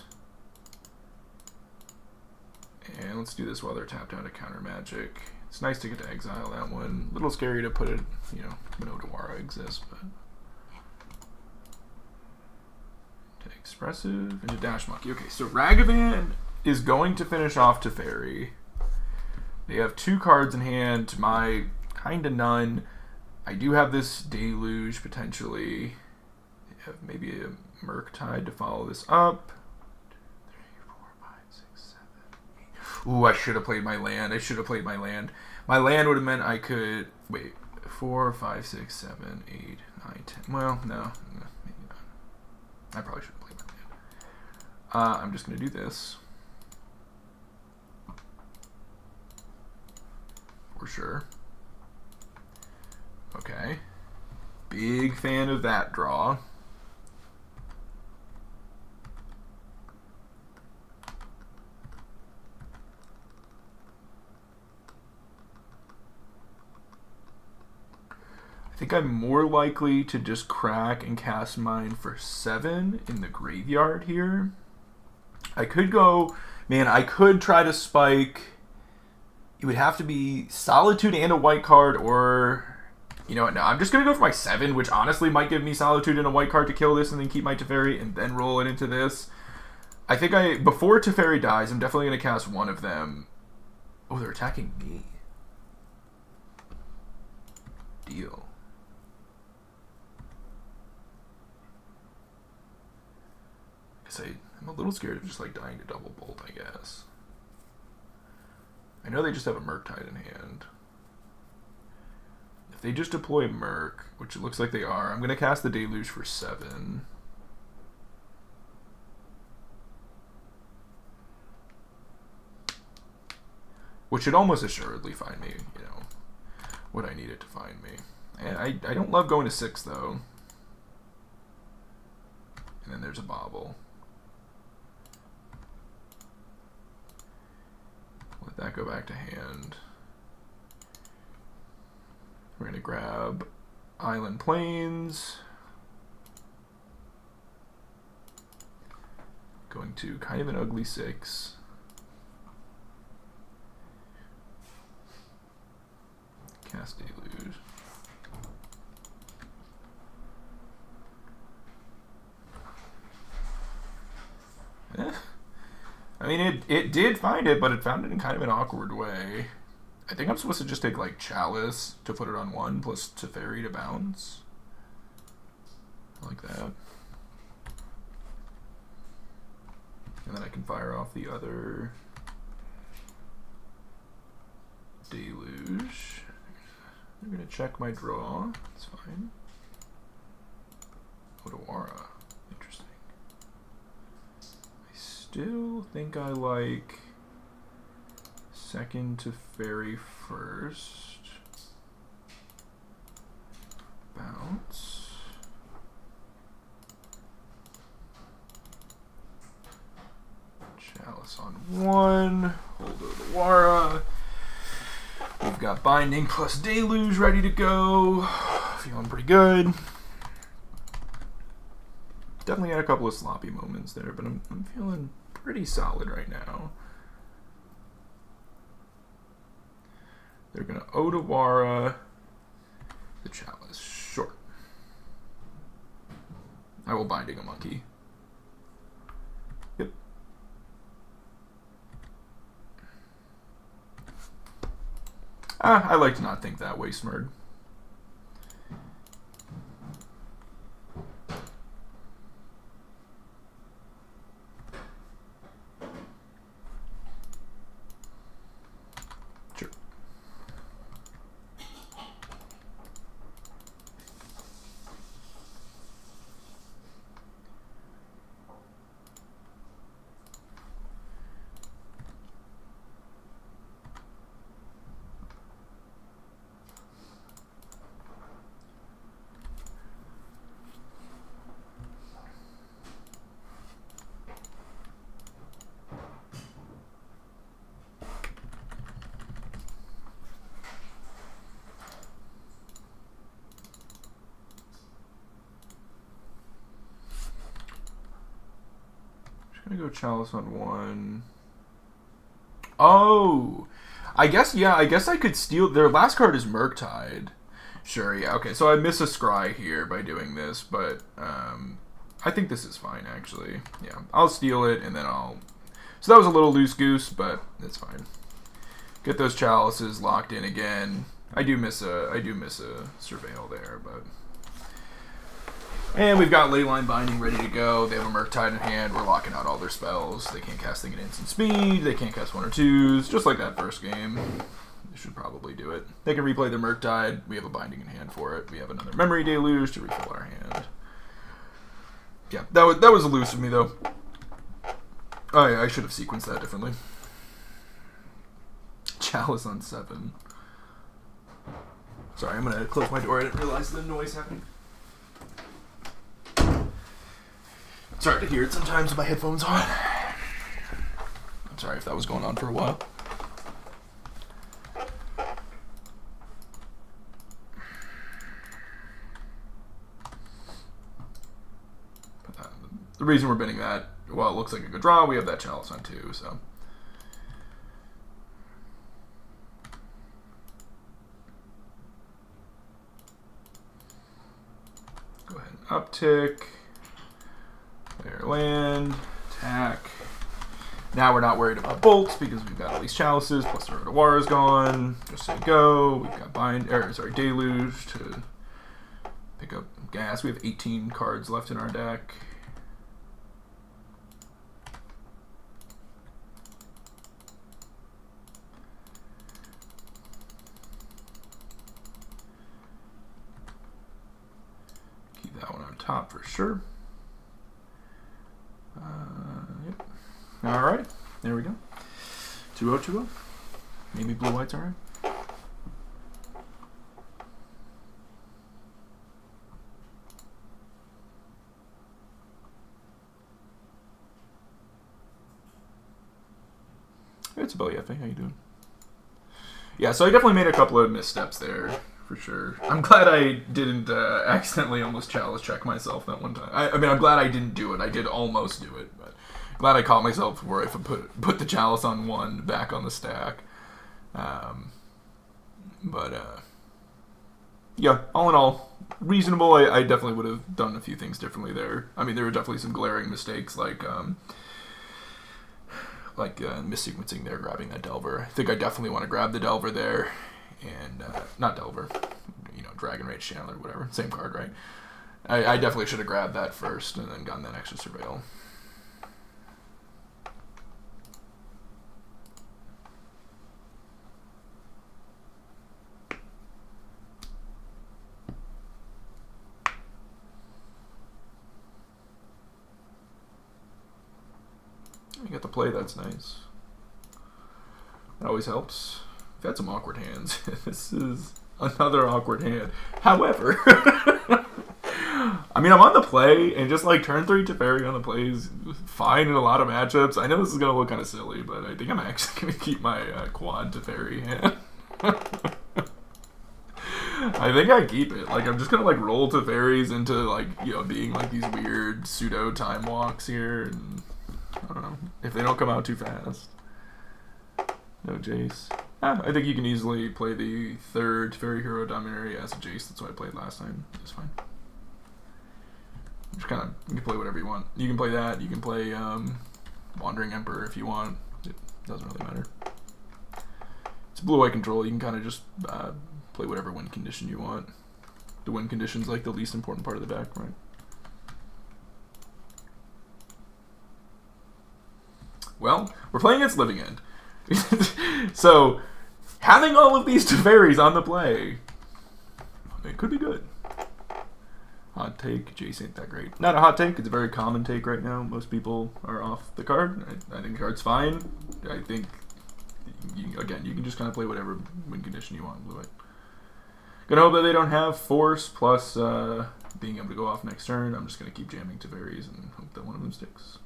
And let's do this while they're tapped out of counter magic. It's nice to get to exile that one. A little scary to put it, you know, Minotawara exists, but. To Expressive, into Dash Monkey. Okay, so Ragavan is going to finish off Teferi. They have two cards in hand, to my kinda none. I do have this Deluge potentially. They have maybe a Murktide to follow this up. 3, 4, 5, 6, 7, 8. Ooh, I should have played my land. My land would have meant I could wait. 4, 5, 6, 7, 8, 9, 10. Well, no, maybe not. I probably should have played my land. I'm just gonna do this. For sure. Okay. Big fan of that draw. I think I'm more likely to just crack and cast mine for 7 in the graveyard here. I could go, man, I could try to spike. It would have to be Solitude and a white card, or, you know what, no, I'm just going to go for my 7, which honestly might give me Solitude and a white card to kill this and then keep my Teferi and then roll it into this. I think before Teferi dies, I'm definitely going to cast one of them. Oh, they're attacking me. Deal. I'm a little scared of just like dying to double bolt, I guess. I know they just have a Murktide in hand. If they just deploy Merc, which it looks like they are, I'm going to cast the Deluge for 7. Which should almost assuredly find me, you know, what I need it to find me. And I don't love going to 6, though. And then there's a Bobble. Let that go back to hand. We're going to grab Island Plains. Going to kind of an ugly 6. Cast Deluge. I mean, it did find it, but it found it in kind of an awkward way. I think I'm supposed to just take, like, Chalice to put it on 1 plus Teferi to bounce. Like that. And then I can fire off the other Deluge. I'm going to check my draw. That's fine. Otawara. Interesting. I still think I like second to Fairy first. Bounce. Chalice on 1. Hold Otawara. We've got Binding plus Deluge ready to go. Feeling pretty good. Definitely had a couple of sloppy moments there, but I'm feeling pretty solid right now. They're going to Otawara the Chalice. Sure. I will Binding a Monkey. Yep. I like to not think that way, Smurd. Sure. I'm gonna go Chalice on 1. Oh! I guess I could steal... Their last card is Murktide. Sure, yeah, okay. So I miss a scry here by doing this, but I think this is fine, actually. Yeah, I'll steal it, and then I'll... So that was a little loose goose, but it's fine. Get those Chalices locked in again. I do miss a Surveil there, but... And we've got Leyline Binding ready to go. They have a Murktide in hand. We're locking out all their spells. They can't cast things at instant speed. They can't cast 1 or 2s. Just like that first game. They should probably do it. They can replay their Murktide. We have a Binding in hand for it. We have another Memory Deluge to refill our hand. Yeah, that was loose of me, though. Oh, yeah, I should have sequenced that differently. Chalice on 7. Sorry, I'm going to close my door. I didn't realize the noise happening. It's hard to hear it sometimes with my headphones on. I'm sorry if that was going on for a while. The reason we're bidding that, well, it looks like a good draw. We have that Chalice on 2, so. Go ahead and uptick. Player land, attack. Now we're not worried about bolts because we've got all these Chalices, plus the Otawara's gone. Just say go. We've got Deluge to pick up gas. We have 18 cards left in our deck. top for sure. Yep. All right, there we go. 2-0, 2-0. Maybe blue-white's all right. It's about Yefe. How you doing? Yeah, so I definitely made a couple of missteps there, for sure. I'm glad I didn't accidentally almost chalice check myself that one time. I mean, I'm glad I didn't do it. I did almost do it, but glad I caught myself where I put the chalice on one back on the stack. Yeah, all in all, reasonable. I definitely would have done a few things differently there. I mean, there were definitely some glaring mistakes, like missequencing there, grabbing that Delver. I think I definitely want to grab the Delver there, and not Delver, Dragon Rage Chandler, whatever, same card, right? I definitely should have grabbed that first and then gotten that extra Surveil. You get to play, that's nice. That always helps. I've had some awkward hands. This is another awkward hand. However, I mean, I'm on the play, and just like turn 3 Teferi on the play is fine in a lot of matchups. I know this is going to look kind of silly, but I think I'm actually going to keep my quad Teferi hand. I think I keep it. Like, I'm just going to, like, roll Teferis into, like, being, like, these weird pseudo time walks here, and I don't know, if they don't come out too fast. No Jace. I think you can easily play the third Teferi Hero Dominaria as a Jace. That's what I played last time. It's fine. Just kind of, you can play whatever you want. You can play that. You can play Wandering Emperor if you want. It doesn't really matter. It's blue-white control. You can kind of just play whatever win condition you want. The win condition's like the least important part of the deck, right? Well, we're playing against Living End. So, having all of these Teferis on the play, it could be good. Hot take, Jace ain't that great. Not a hot take, it's a very common take right now. Most people are off the card. I think the card's fine. I think, again, you can just kind of play whatever win condition you want. Blue-white. Gonna hope that they don't have Force, plus being able to go off next turn. I'm just gonna keep jamming Teferis and hope that one of them sticks.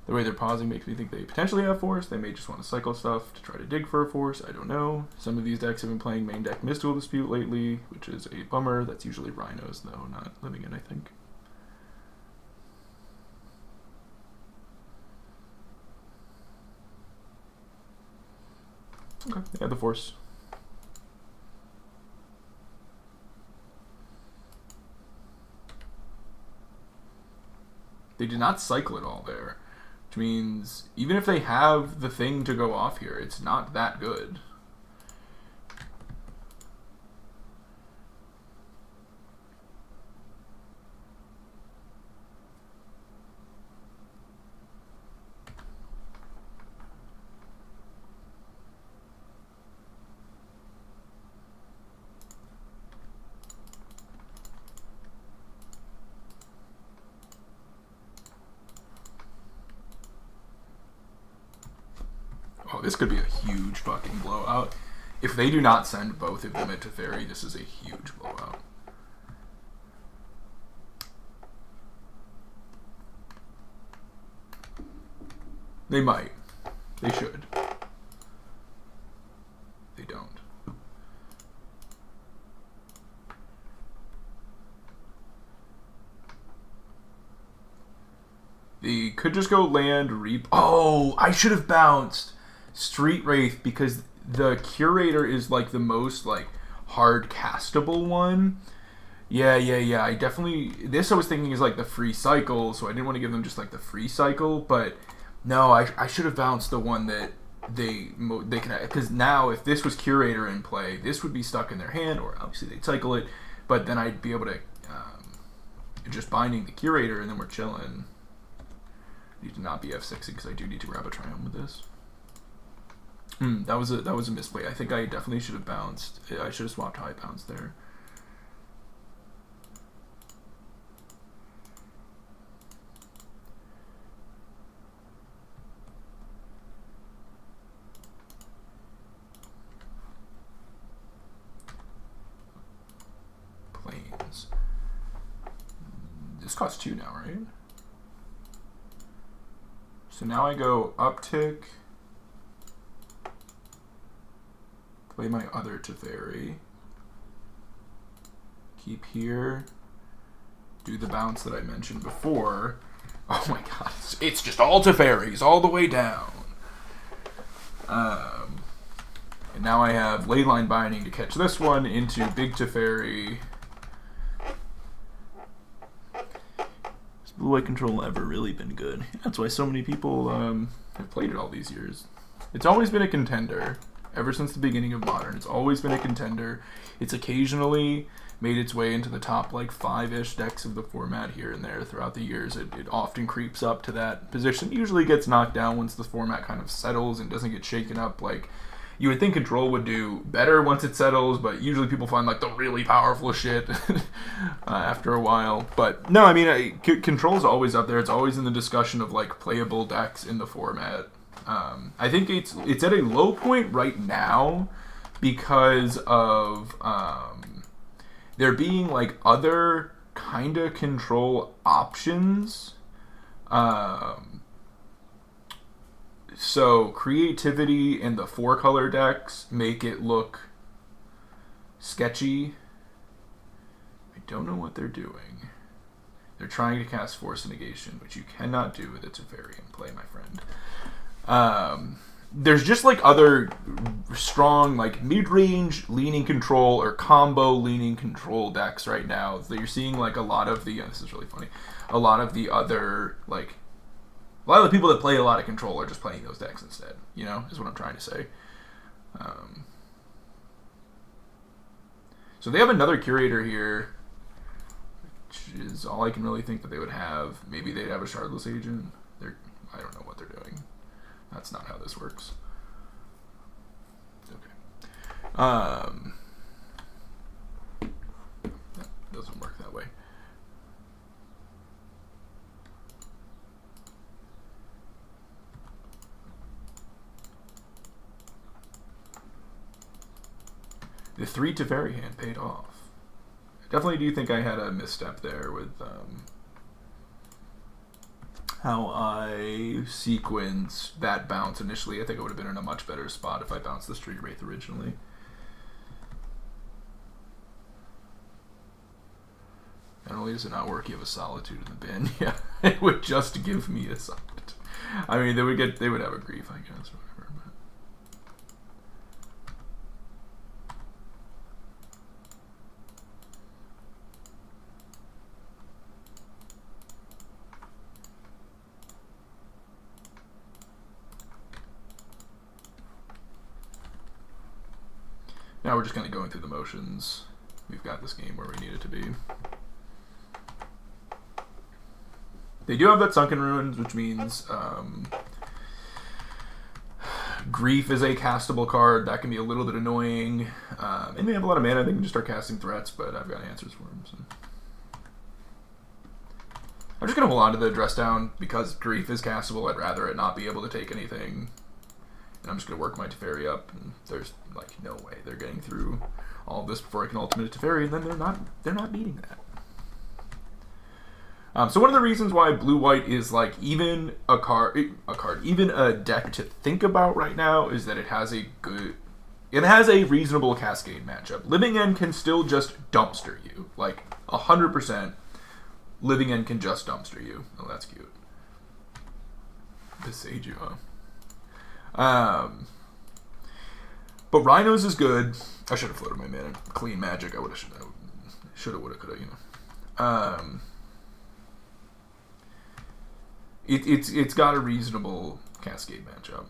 The way they're pausing makes me think they potentially have Force. They may just want to cycle stuff to try to dig for a Force. I don't know. Some of these decks have been playing main deck Mystical Dispute lately, which is a bummer. That's usually Rhinos, though, not Living End, I think. Okay, they have the Force. They did not cycle it all there. Which means, even if they have the thing to go off here, it's not that good. Oh, this could be a huge fucking blowout. If they do not send both of them at Teferi, this is a huge blowout. They might. They should. They don't. They could just go land, reap. Oh, I should have bounced Street Wraith because the Curator is like the most like hard castable one. Yeah. I definitely, this I was thinking is like the free cycle, so I didn't want to give them just like the free cycle, but no, I should have bounced the one that they can, because now if this was Curator in play, this would be stuck in their hand, or obviously they'd cycle it, but then I'd be able to just binding the Curator and then we're chilling. Need to not be F6 because I do need to grab a Triumph with this. That was a misplay. I think I definitely should have bounced. I should have swapped high bounce there. This costs 2 now, right? So now I go uptick, play my other Teferi, keep here, do the bounce that I mentioned before. Oh my god, it's just all Teferis all the way down. And now I have Leyline Binding to catch this one into Big Teferi. Has blue-white control ever really been good? That's why so many people have played it all these years. It's always been a contender. Ever since the beginning of Modern, it's always been a contender. It's occasionally made its way into the top like 5-ish decks of the format here and there throughout the years. It often creeps up to that position. Usually gets knocked down once the format kind of settles and doesn't get shaken up. Like, you would think Control would do better once it settles, but usually people find like the really powerful shit after a while. But no, I mean, Control's always up there. It's always in the discussion of like playable decks in the format. I think it's at a low point right now because of there being like other kind of Control options. So creativity in the 4-color decks make it look sketchy. I don't know what they're doing. They're trying to cast Force Negation, which you cannot do with a Teferi in play, my friend. There's just like other strong like mid-range leaning Control or combo leaning Control decks right now. So you're seeing like a lot of the this is really funny. A lot of the other like a lot of the people that play a lot of Control are just playing those decks instead. You know, is what I'm trying to say. So they have another Curator here, which is all I can really think that they would have. Maybe they'd have a Shardless Agent. I don't know what they're doing. That's not how this works. Okay. That doesn't work that way. The 3 Teferi hand paid off. I definitely do think I had a misstep there with how I sequenced that bounce initially. I think I would have been in a much better spot if I bounced the Street Wraith originally. Not only does it not work, you have a Solitude in the bin. Yeah, it would just give me a Solitude. I mean, they would have a Grief, I guess, or whatever. But now we're just kind of going through the motions. We've got this game where we need it to be. They do have that Sunken Ruins, which means Grief is a castable card. That can be a little bit annoying. And they have a lot of mana. They can just start casting threats, but I've got answers for them. So. I'm just going to hold on to the Dress Down because Grief is castable. I'd rather it not be able to take anything. And I'm just going to work my Teferi up, and there's like no way they're getting through all of this before I can ultimate a Teferi, and then they're not beating that. So one of the reasons why blue-white is like even even a deck to think about right now is that it has a reasonable Cascade matchup. Living End can still just dumpster you, like 100%. Living End can just dumpster you. Oh, that's cute. Besage you, huh? But Rhinos is good. I should have floated my mana. Clean Magic. I would have, should have, would have, could have, you know. It's got a reasonable Cascade matchup.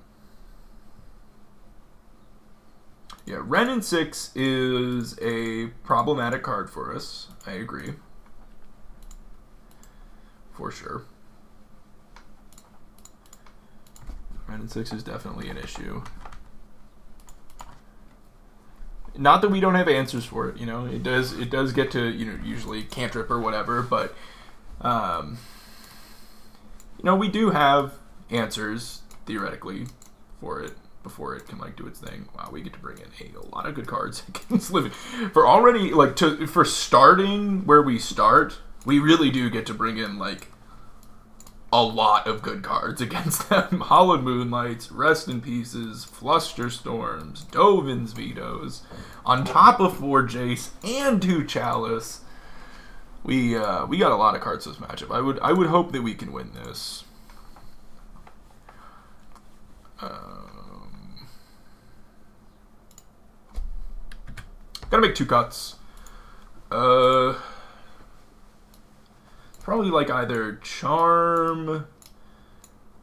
Yeah, Wrenn and 6 is a problematic card for us. I agree. For sure. Wrenn and 6 is definitely an issue. Not that we don't have answers for it, you know. It does get to, you know, usually cantrip or whatever, but you know, we do have answers theoretically for it before it can like do its thing. Wow, we get to bring in a lot of good cards against Living. For already like for starting where we start, we really do get to bring in, like, a lot of good cards against them. Hallowed Moonlights, Rest in Pieces, Flusterstorms, Dovin's Vetoes, on top of 4 Jace and 2 Chalice. We got a lot of cards this matchup. I would hope that we can win this. Gotta make 2 cuts. Probably like either Charm.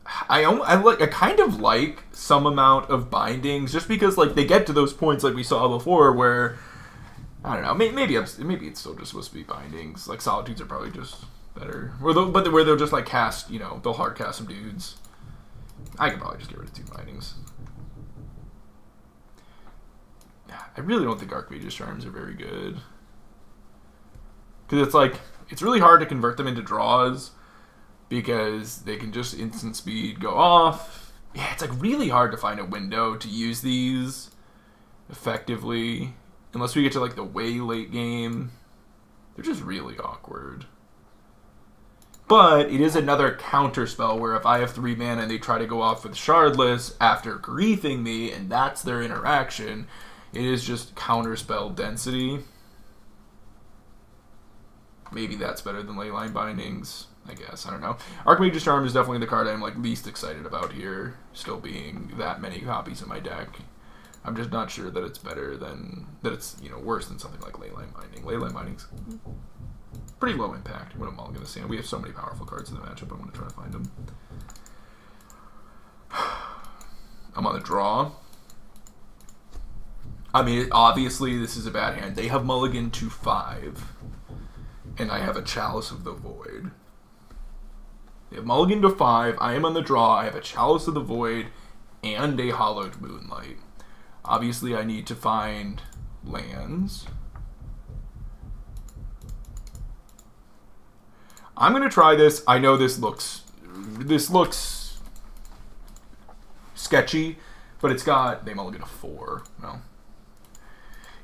I kind of like some amount of bindings, just because like they get to those points like we saw before where I don't know, maybe it's still just supposed to be bindings. Like Solitudes are probably just better, where they'll just like cast, you know, they'll hard cast some dudes. I could probably just get rid of 2 bindings. I really don't think Archmage's Charms are very good. Because it's like, it's really hard to convert them into draws because they can just instant speed go off. Yeah, it's like really hard to find a window to use these effectively. Unless we get to like the way late game. They're just really awkward. But it is another counter spell where if I have 3 mana and they try to go off with Shardless after griefing me and that's their interaction, it is just counter spell density. Maybe that's better than Leyline Bindings, I guess. I don't know. Archmage's Charm is definitely the card I'm like least excited about here, still being that many copies in my deck. I'm just not sure that it's better than, that it's, you know, worse than something like Leyline Binding. Leyline Binding's pretty low impact. I'm going to mulligan this in. We have so many powerful cards in the matchup, I'm going to try to find them. I'm on the draw. I mean, obviously this is a bad hand. They have mulligan to 5. And I have a Chalice of the Void. They have mulligan to 5. I am on the draw. I have a Chalice of the Void and a Hallowed Moonlight. Obviously, I need to find lands. I'm going to try this. I know this looks sketchy, but it's got, they mulligan to 4. Well,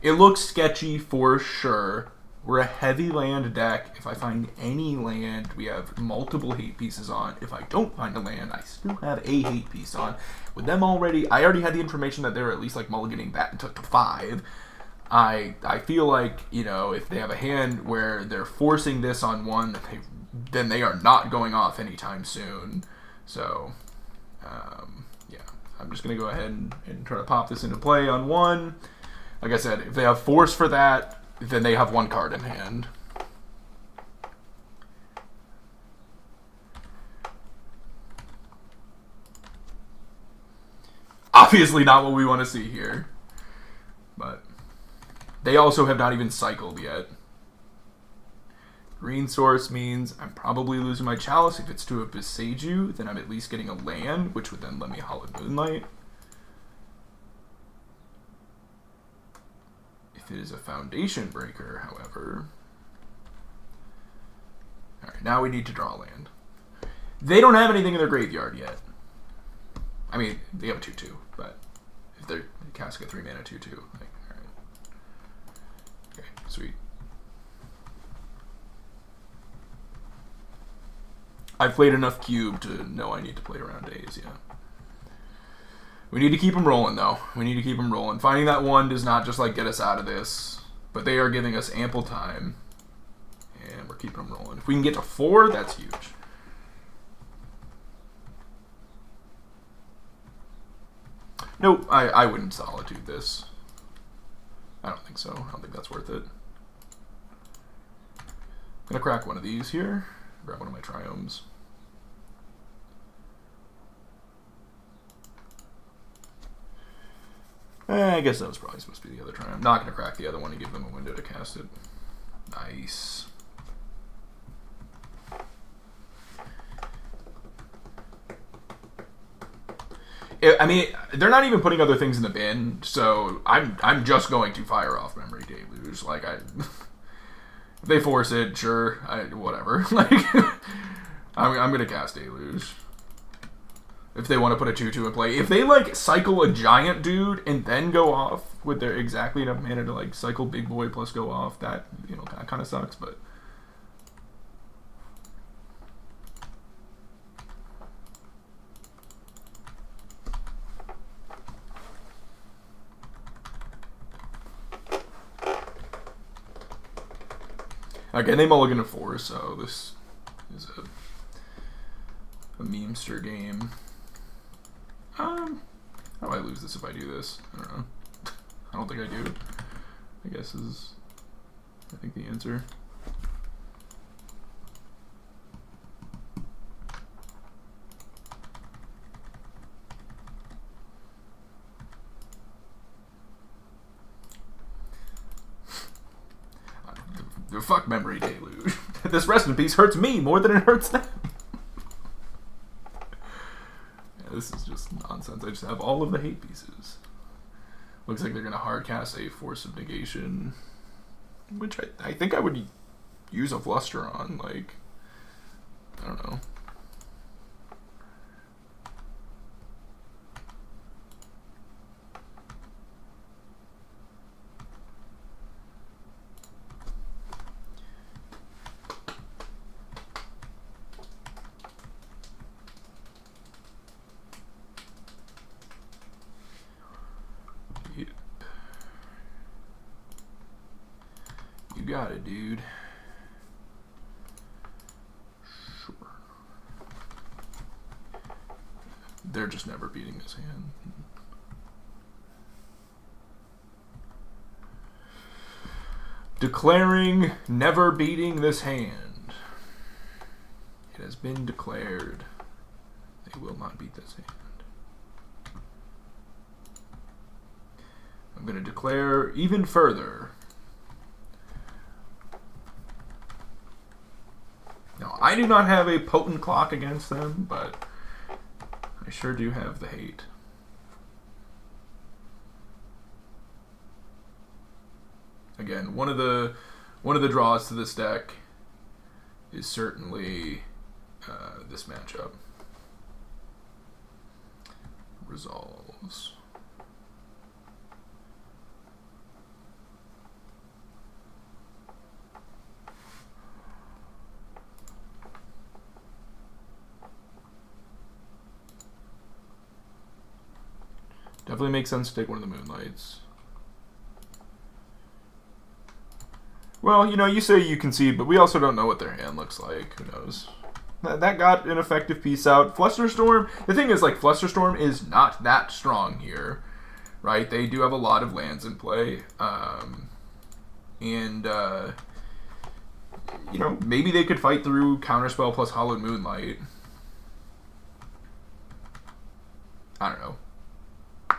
it looks sketchy for sure. We're a heavy land deck. If I find any land, we have multiple hate pieces on. If I don't find a land, I still have a hate piece on. With them already, I already had the information that they were at least like mulliganing that to 5. I feel like, you know, if they have a hand where they're forcing this on 1, then they are not going off anytime soon. So, yeah, I'm just going to go ahead and try to pop this into play on 1. Like I said, if they have force for that, then they have 1 card in hand. Obviously not what we want to see here. But they also have not even cycled yet. Green source means I'm probably losing my Chalice. If it's to a Boseiju, then I'm at least getting a land, which would then let me Hallowed Moonlight. If it is a Foundation Breaker, however... Alright, now we need to draw land. They don't have anything in their graveyard yet. I mean, they have a 2-2, but if they're casting a 3-mana 2-2, like, alright. Okay, sweet. I've played enough Cube to know I need to play around days, yeah. We need to keep them rolling, though. We need to keep them rolling. Finding that 1 does not just, like, get us out of this. But they are giving us ample time. And we're keeping them rolling. If we can get to 4, that's huge. Nope, I wouldn't Solitude this. I don't think so. I don't think that's worth it. I'm going to crack one of these here. Grab one of my Triomes. I guess that was probably supposed to be the other Triumph. I'm not going to crack the other one and give them a window to cast it. Nice. I mean, they're not even putting other things in the bin, so I'm just going to fire off Memory Deluge. Like, if they force it, sure, whatever. Like, I'm going to cast Deluge. If they want to put a 2-2 in play. If they, like, cycle a giant dude and then go off with their exactly enough mana to, like, cycle Big Boy plus go off, that, you know, that kind of sucks, but... Again, they mulligan to 4, so this is a memester game. How do I lose this if I do this? I don't know. I don't think I do. I guess is, I think, the answer. Fuck Memory Deluge. This rest in peace hurts me more than it hurts them. Yeah, this is just nonsense. I just have all of the hate pieces. Looks like they're going to hard cast a Force of Negation, which I think I would use a Fluster on. Like, I don't know. You got it, dude. Sure. They're just never beating this hand. Declaring never beating this hand. It has been declared they will not beat this hand. I'm going to declare even further. Now, I do not have a potent clock against them, but I sure do have the hate. Again, one of the draws to this deck is certainly this matchup. Resolves. Definitely makes sense to take one of the Moonlights. Well, you know, you say you concede, but we also don't know what their hand looks like. Who knows? That got an effective piece out. Flusterstorm, the thing is, like, Flusterstorm is not that strong here, right? They do have a lot of lands in play. You know, maybe they could fight through Counterspell plus Hallowed Moonlight. I don't know.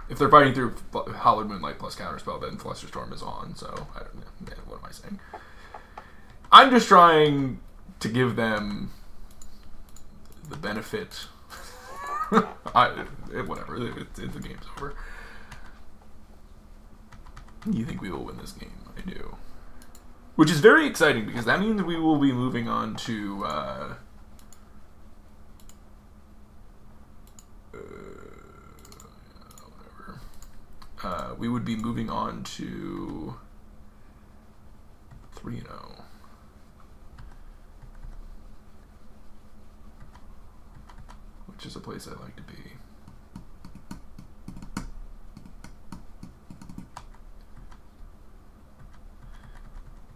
If they're fighting through Hallowed Moonlight plus Counterspell, then Flusterstorm is on, so I don't know. What am I saying? I'm just trying to give them the benefit. Whatever. The game's over. You think we will win this game? I do. Which is very exciting, because that means we will be moving on to... we would be moving on to 3-0. Which is a place I like to be.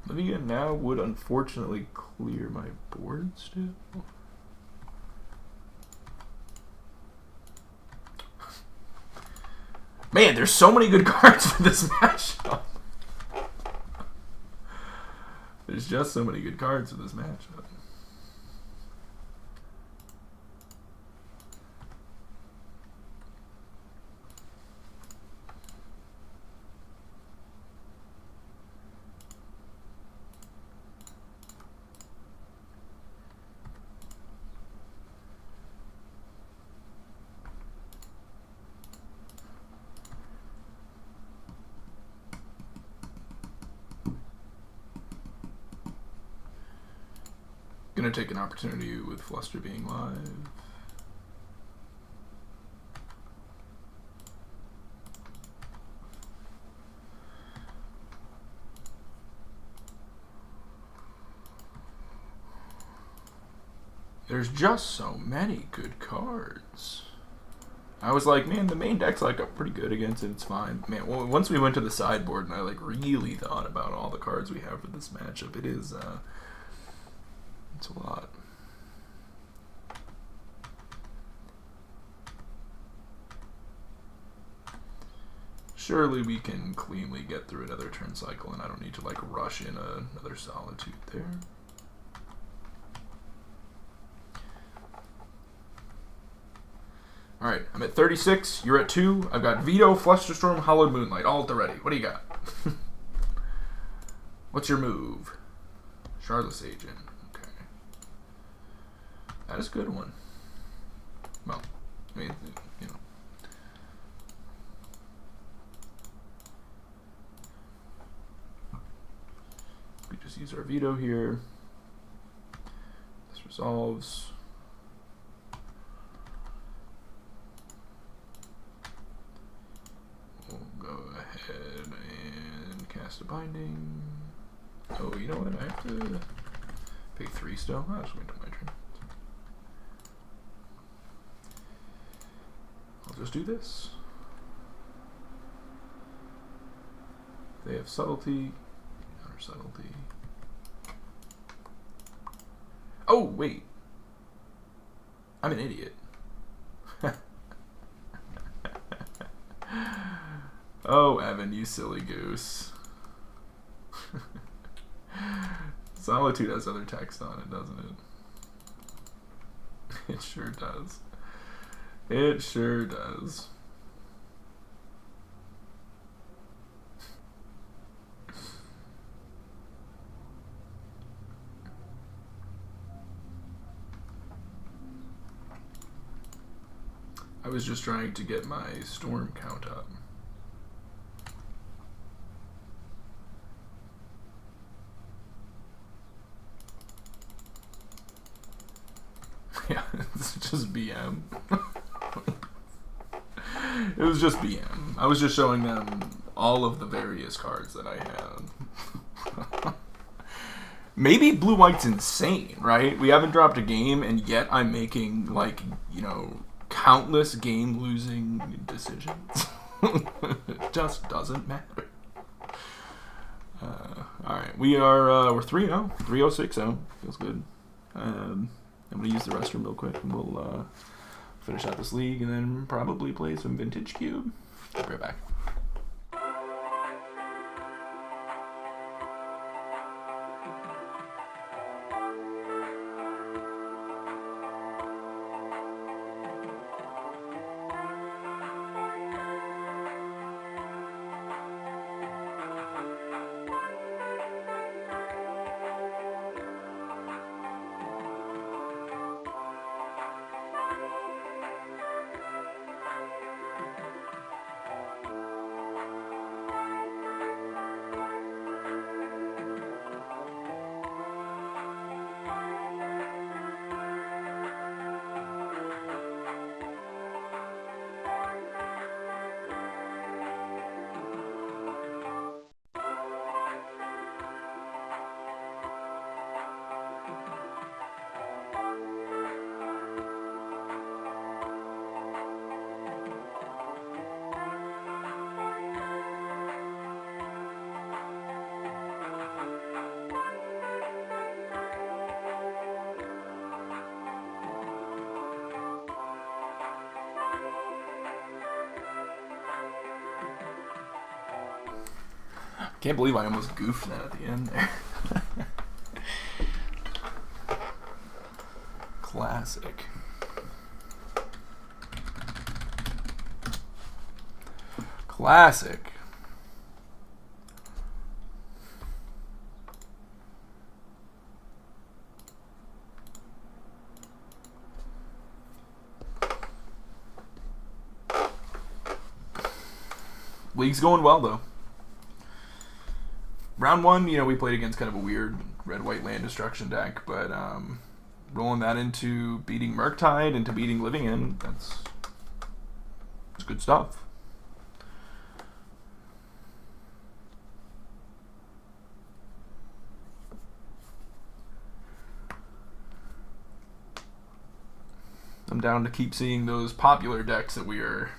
Living in now would unfortunately clear my board still. Man, there's so many good cards for this matchup. There's just so many good cards for this matchup. Gonna take an opportunity with Fluster being live. There's just so many good cards. I was like, man, the main deck's like pretty good against it. It's fine. Man, well, once we went to the sideboard and I like really thought about all the cards we have for this matchup, it is That's a lot. Surely we can cleanly get through another turn cycle, and I don't need to like rush in another Solitude there. Alright, I'm at 36, you're at 2. I've got Veto, Flusterstorm, Hollowed Moonlight, all at the ready. What do you got? What's your move? Shardless Agent. Okay. That is a good one. Well, I mean, you know. We just use our Veto here. This resolves. We'll go ahead and cast a Binding. Oh, you know what? I have to pay 3 still. I'll just wait until my turn. I'll just do this. They have Subtlety. Counter Subtlety. Oh, wait. I'm an idiot. Oh, Evan, you silly goose. Solitude has other text on it, doesn't it? It sure does. It sure does. I was just trying to get my storm count up. Yeah, it's just BM. It was just BM. I was just showing them all of the various cards that I had. Maybe Blue-White's insane, right? We haven't dropped a game, and yet I'm making, like, you know, countless game-losing decisions. It just doesn't matter. Alright, we're 3-0. 3-0-6-0. Feels good. I'm going to use the restroom real quick, and we'll finish out this league, and then probably play some Vintage Cube. I'll be right back. Can't believe I almost goofed that at the end there. Classic. Classic. League's going well, though. Round 1, you know, we played against kind of a weird red-white land destruction deck, but rolling that into beating Murktide, into beating Living End, that's good stuff. I'm down to keep seeing those popular decks that we are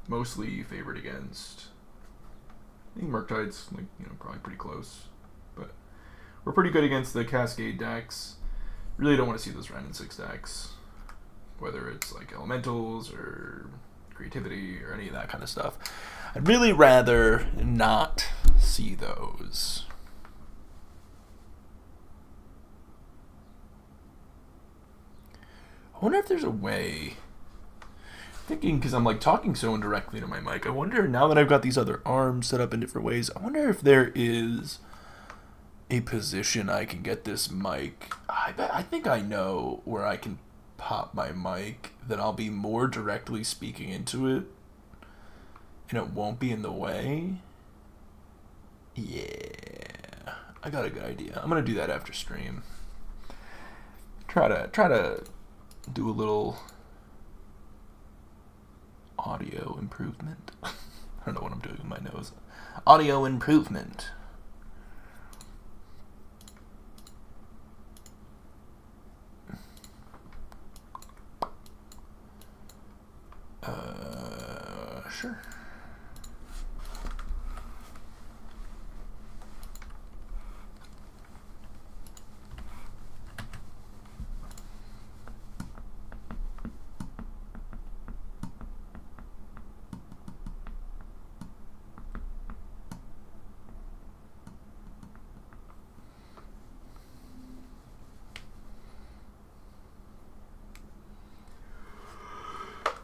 mostly favored against. I think Murktide's, like, you know, probably pretty close, but We're pretty good against the Cascade decks. Really don't want to see those Wrenn and 6 decks. Whether it's like Elementals or Creativity or any of that kind of stuff. I'd really rather not see those. I wonder if there's a way... Thinking, because I'm like talking so indirectly to my mic, I wonder, now that I've got these other arms set up in different ways, I wonder if there is a position I can get this mic. I think I know where I can pop my mic that I'll be more directly speaking into it and it won't be in the way. Yeah, I got a good idea. I'm gonna do that after stream. Try to do a little audio improvement. I don't know what I'm doing with my nose. Audio improvement. Sure.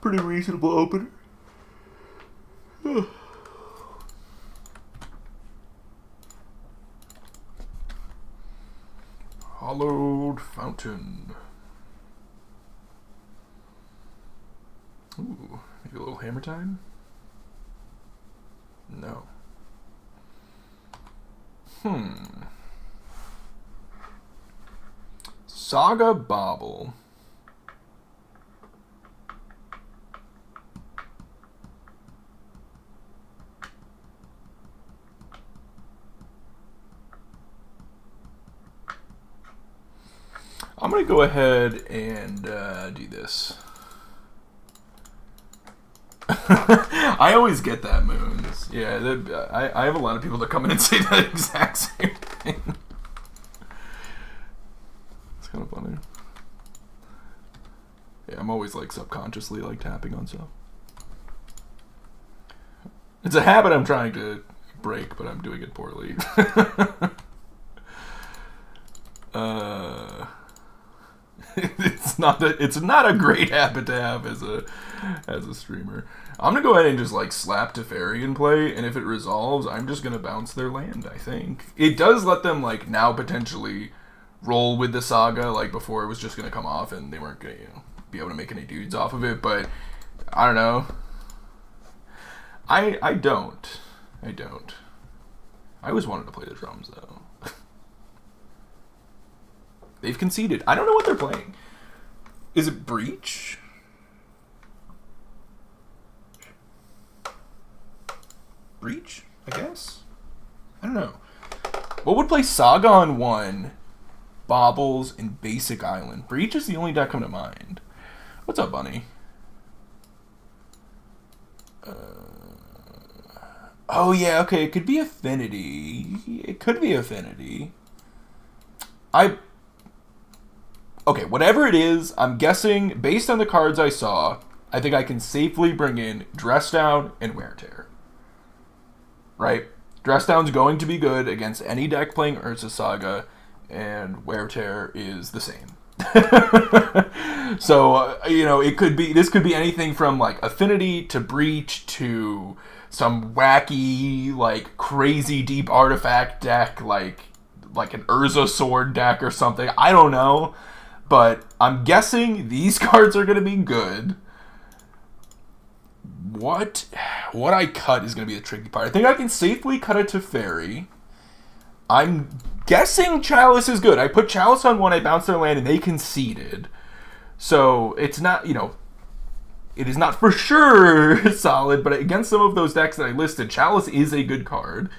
Pretty reasonable opener. Hollowed Fountain. Ooh, maybe a little Hammer Time? No. Saga Bauble. I'm going to go ahead and do this. I always get that, Moons. Yeah, I have a lot of people that come in and say that exact same thing. It's kind of funny. Yeah, I'm always like subconsciously like tapping on stuff. It's a habit I'm trying to break, but I'm doing it poorly. It's not a great habit to have as a streamer. I'm gonna go ahead and just like slap Teferi and play, and if it resolves, I'm just gonna bounce their land. I think it does let them like now potentially roll with the Saga. Like before, it was just gonna come off, and they weren't gonna be able to make any dudes off of it. But I don't know. I don't. I always wanted to play the drums though. They've conceded. I don't know what they're playing. Is it Breach? Breach, I guess? I don't know. What would play Saga on 1, Baubles, and Basic Island? Breach is the only deck come to mind. What's up, Bunny? Oh, yeah, okay. It could be Affinity. Okay, whatever it is, I'm guessing, based on the cards I saw, I think I can safely bring in Dress Down and Wear Tear. Right? Dress Down's going to be good against any deck playing Urza Saga, and Wear Tear is the same. So, this could be anything from, like, Affinity to Breach to some wacky, like, crazy deep artifact deck, like an Urza Sword deck or something. I don't know. But I'm guessing these cards are going to be good. What I cut is going to be the tricky part. I think I can safely cut it to Teferi. I'm guessing Chalice is good. I put Chalice on 1, I bounced their land, and they conceded. So it's not, it is not for sure solid, but against some of those decks that I listed, Chalice is a good card.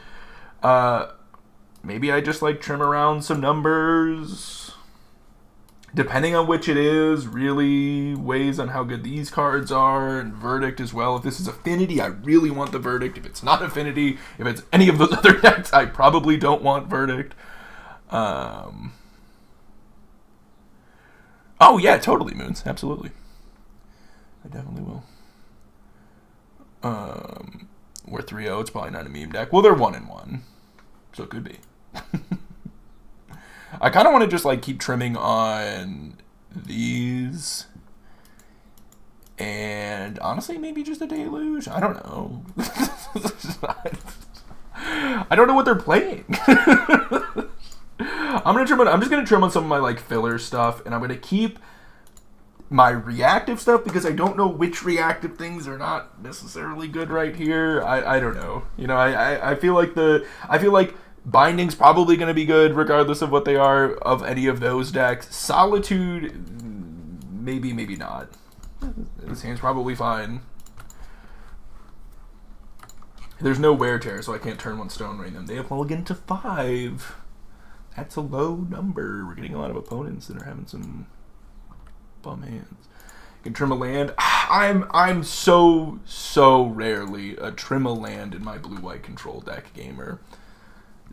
Maybe I just like trim around some numbers. Depending on which it is, really weighs on how good these cards are, and Verdict as well. If this is Affinity, I really want the Verdict. If it's not Affinity, if it's any of those other decks, I probably don't want Verdict. Um, oh, yeah, totally, Moons. Absolutely. I definitely will. We're 3-0. It's probably not a meme deck. Well, they're 1-1. So it could be. I kind of want to just like keep trimming on these. And honestly, maybe just a deluge. I don't know. I don't know what they're playing. I'm just gonna trim on some of my like filler stuff, and I'm gonna keep my reactive stuff because I don't know which reactive things are not necessarily good right here. I don't know. You know, I feel like Binding's probably going to be good regardless of what they are of any of those decks. Solitude, maybe not. This hand's probably fine. There's no wear tear, so I can't turn one Stone Rain them. They have mulligan to 5. That's a low number. We're getting a lot of opponents that are having some bum hands. You can trim a land. I'm so rarely a trim a land in my blue-white control deck gamer.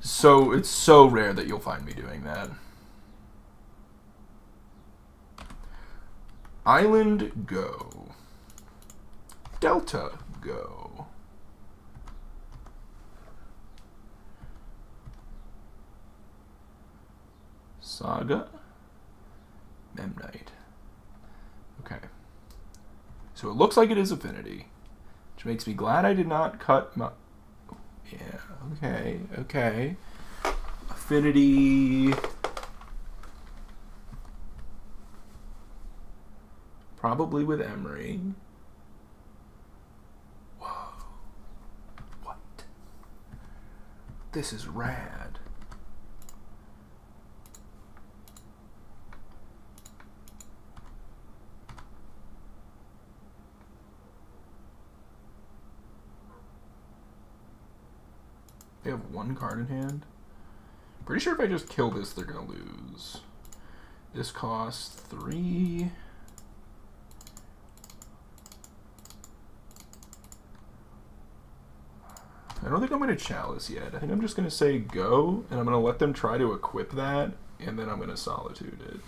So it's so rare that you'll find me doing that. Island, go. Delta, go. Saga, Memnite. Okay. So it looks like it is Affinity, which makes me glad I did not cut my... Yeah, okay. Affinity... Probably with Emery. Whoa. What? This is rad. They have one card in hand. Pretty sure if I just kill this, they're gonna lose. This costs 3. I don't think I'm gonna Chalice yet. I think I'm just gonna say go, and I'm gonna let them try to equip that, and then I'm gonna Solitude it.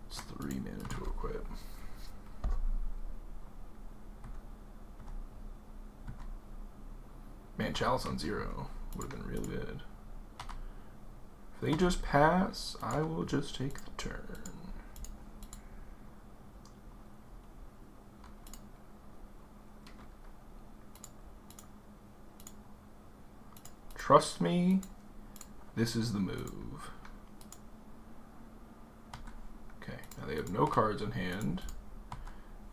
It's 3 mana to equip. Man, Chalice on 0 would have been real good. If they just pass, I will just take the turn. Trust me, this is the move. Okay, now they have no cards in hand.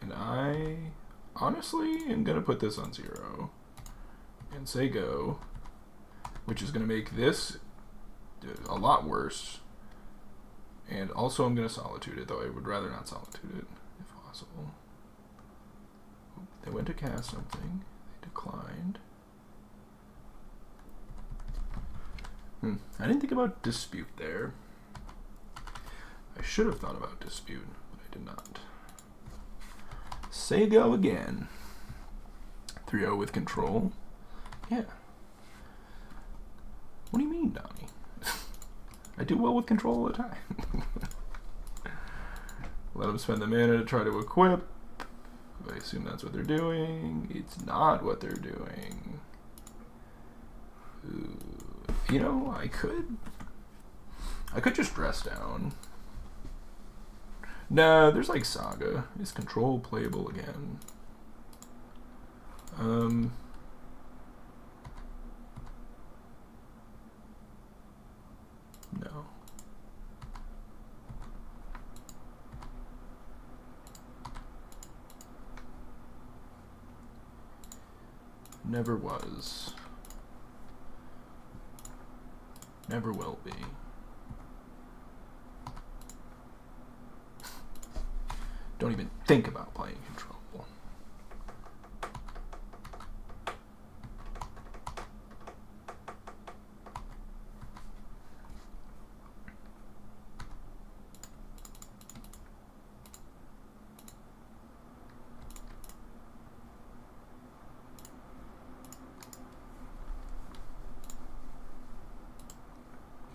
And I honestly am going to put this on 0 and say go, which is going to make this a lot worse. And also I'm going to Solitude it, though I would rather not Solitude it if possible. They went to cast something. They declined. I didn't think about Dispute there. I should have thought about Dispute, but I did not. Say go again. 3-0 with control. Yeah. What do you mean, Donnie? I do well with control all the time. Let them spend the mana to try to equip. I assume that's what they're doing. It's not what they're doing. Ooh. You know, I could just dress down. Nah, there's like Saga. Is control playable again? No. Never was. Never will be. Don't even think about playing control.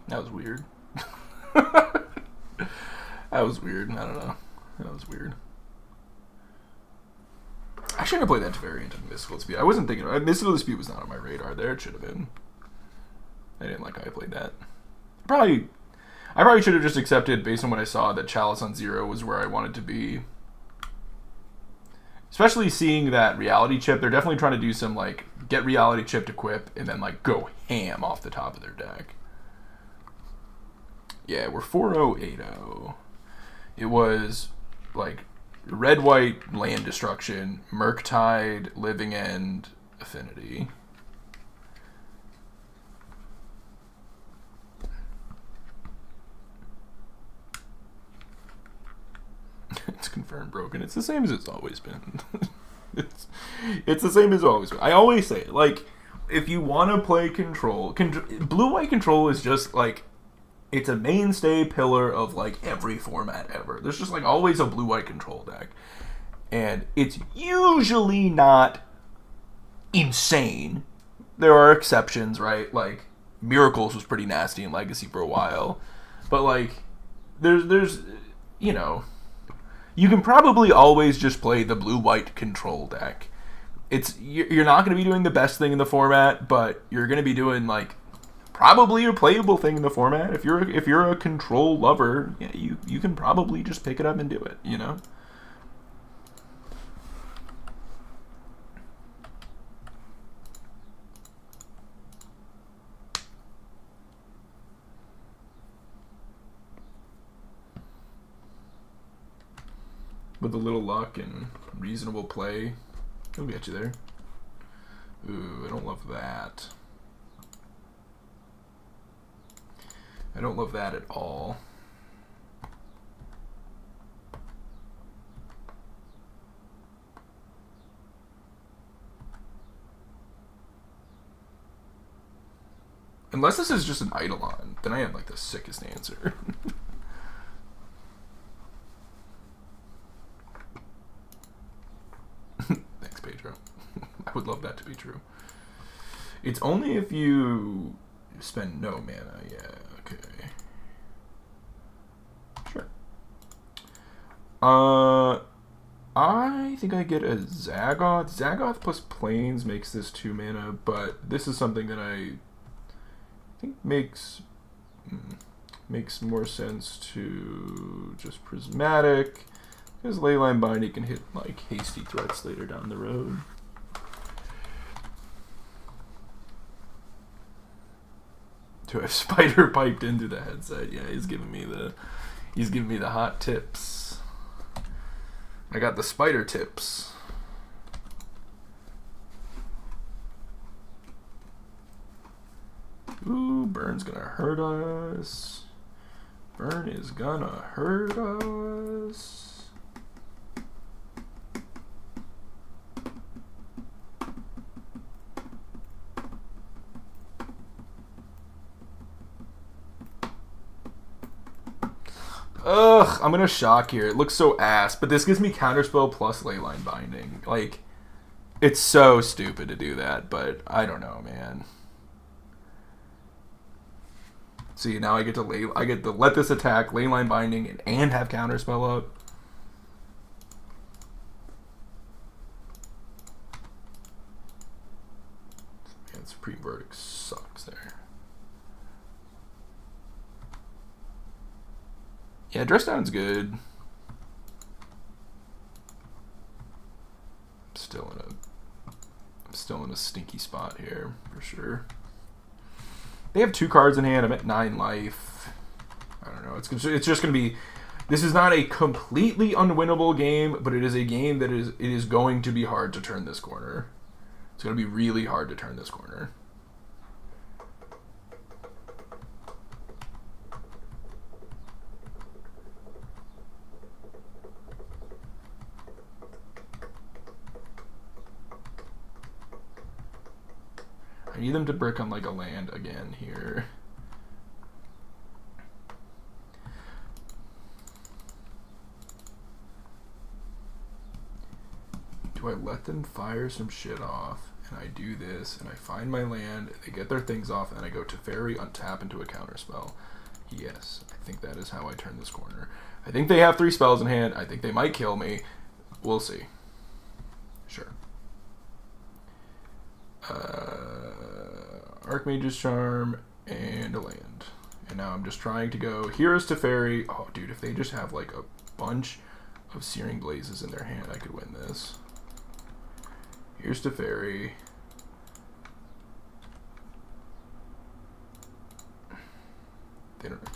That was weird. That was weird. I don't know. That was weird. I shouldn't have played that variant of Mystical Dispute. I wasn't thinking of it. Mystical Dispute was not on my radar there. It should have been. I didn't like how I played that. I probably should have just accepted, based on what I saw, that Chalice on 0 was where I wanted to be. Especially seeing that Reality Chip. They're definitely trying to do some, like, get Reality Chip to equip and then, like, go ham off the top of their deck. Yeah, we're 4-0-8-0. It was, like, red-white land destruction, Murktide, Living End, Affinity. It's confirmed broken. It's the same as it's always been. it's the same as always been. I always say, like, if you want to play Control, Blue-White Control is just, like, it's a mainstay pillar of, like, every format ever. There's just, like, always a Blue-White Control deck. And it's usually not insane. There are exceptions, right? Like, Miracles was pretty nasty in Legacy for a while. But, like, there's you know, you can probably always just play the Blue-White Control deck. You're not going to be doing the best thing in the format, but you're going to be doing, like, probably a playable thing in the format. If you're a Control lover, yeah, you can probably just pick it up and do it, you know? With a little luck and reasonable play, he'll get you there. Ooh, I don't love that. I don't love that at all. Unless this is just an Eidolon, then I have, like, the sickest answer. Thanks, Pedro. I would love that to be true. It's only if you spend no mana. Yeah, okay. Sure. I think I get a Zagoth. Zagoth plus Plains makes this 2 mana, but this is something that I think makes more sense to just Prismatic, because Leyline Binding can hit, like, hasty threats later down the road. To have Spider piped into the headset, yeah, he's giving me the hot tips. I got the spider tips. Ooh, Burn's gonna hurt us. Burn is gonna hurt us. Ugh, I'm gonna shock here. It looks so ass, but this gives me Counterspell plus Leyline Binding. Like, it's so stupid to do that, but I don't know, man. See, now I get to let this attack, Leyline Binding, and have Counterspell up. Man, Supreme Verdict sucks there. Yeah, Dress Down's good. I'm still in a stinky spot here, for sure. They have 2 cards in hand. I'm at 9 life. I don't know. It's just going to be... This is not a completely unwinnable game, but it is a game that it is going to be hard to turn this corner. It's going to be really hard to turn this corner. I need them to brick on, like, a land again here. Do I let them fire some shit off and I do this, and I find my land, they get their things off, and then I go Teferi, untap into a counterspell. Yes, I think that is how I turn this corner. I think they have 3 spells in hand. I think they might kill me. We'll see. Sure. Archmage's Charm and a land. And now I'm just trying to go, here's Teferi. Oh, dude, if they just have like a bunch of Searing Blazes in their hand, I could win this. Here's Teferi.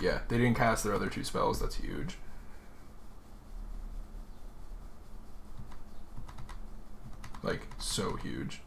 Yeah, they didn't cast their other 2 spells. That's huge. Like, so huge.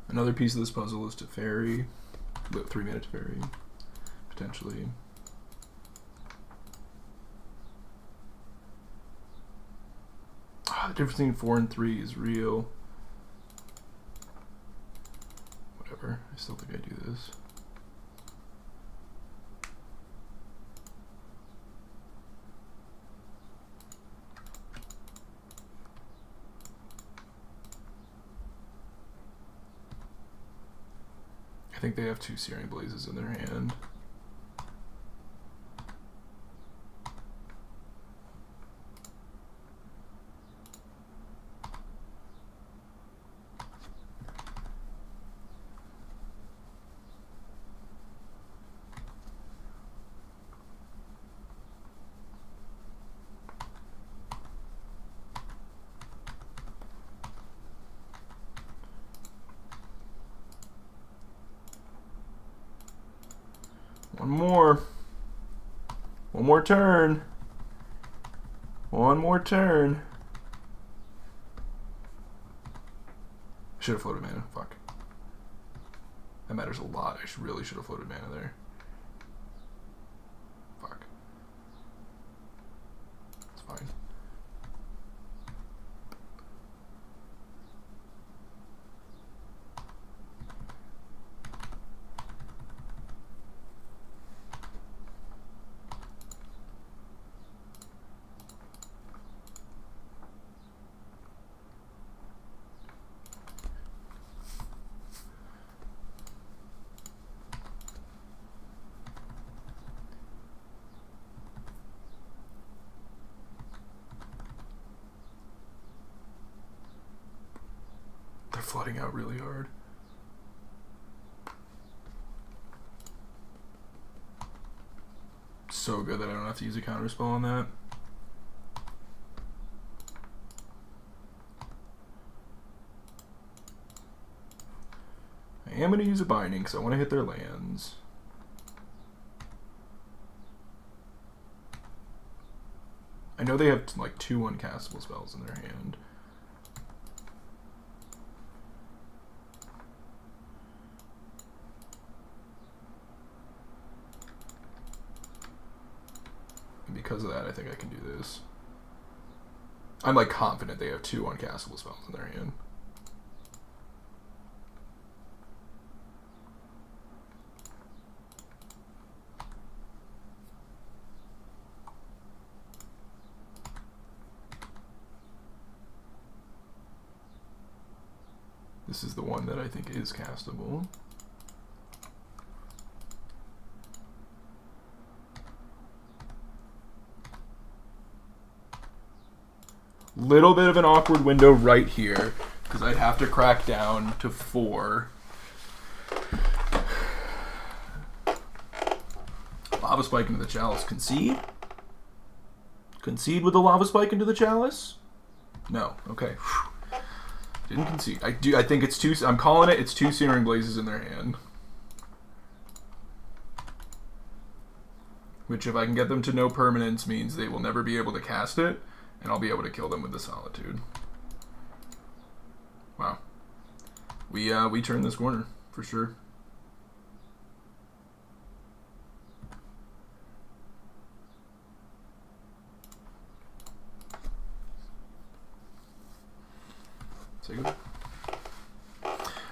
Another piece of this puzzle is Teferi. 3-mana Teferi, potentially. The difference between 4 and 3 is real. Whatever. I still think I do this. I think they have 2 Searing Blazes in their hand. One more turn. One more turn. Should have floated mana. Fuck. That matters a lot. I really should have floated mana there. Fuck. It's fine. They're flooding out really hard. So good that I don't have to use a counterspell on that. I am going to use a binding because I want to hit their lands. I know they have like 2 uncastable spells in their hand. And because of that, I think I can do this. I'm like confident they have 2 uncastable spells in their hand. This is the one that I think is castable. Little bit of an awkward window right here because I'd have to crack down to 4. Lava Spike into the Chalice. Concede? Concede with the Lava Spike into the Chalice? No. Okay. Didn't concede. I think it's two. I'm calling it. It's 2 Searing Blazes in their hand. Which, if I can get them to no permanence, means they will never be able to cast it, and I'll be able to kill them with the Solitude. Wow. We turned this corner, for sure.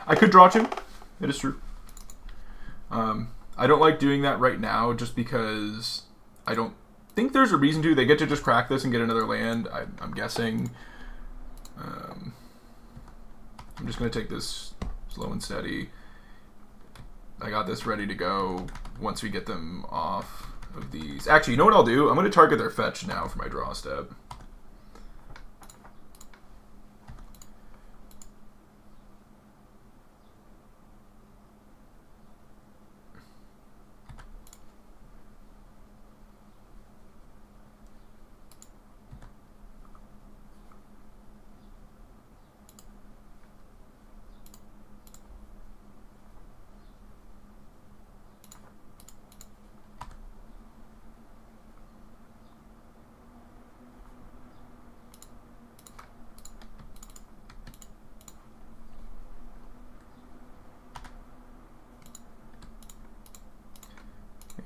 I could draw 2. It is true. I don't like doing that right now just because I don't think there's a reason to. They get to just crack this and get another land, I'm guessing. I'm just going to take this slow and steady. I got this ready to go once we get them off of these. Actually, you know what I'll do? I'm going to target their fetch now for my draw step.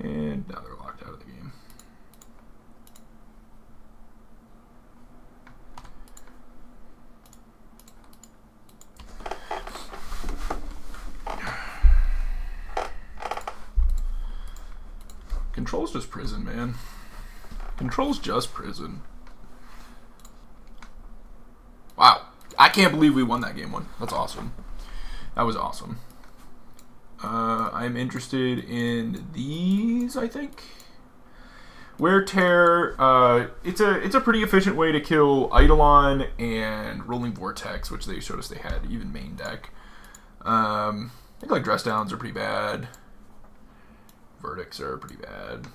And now they're locked out of the game. Control's just prison, man. Control's just prison. Wow. I can't believe we won that game 1. That's awesome. That was awesome. I'm interested in these, I think. Wear Tear. It's a pretty efficient way to kill Eidolon and Rolling Vortex, which they showed us they had, even main deck. I think like Dress Downs are pretty bad. Verdicts are pretty bad.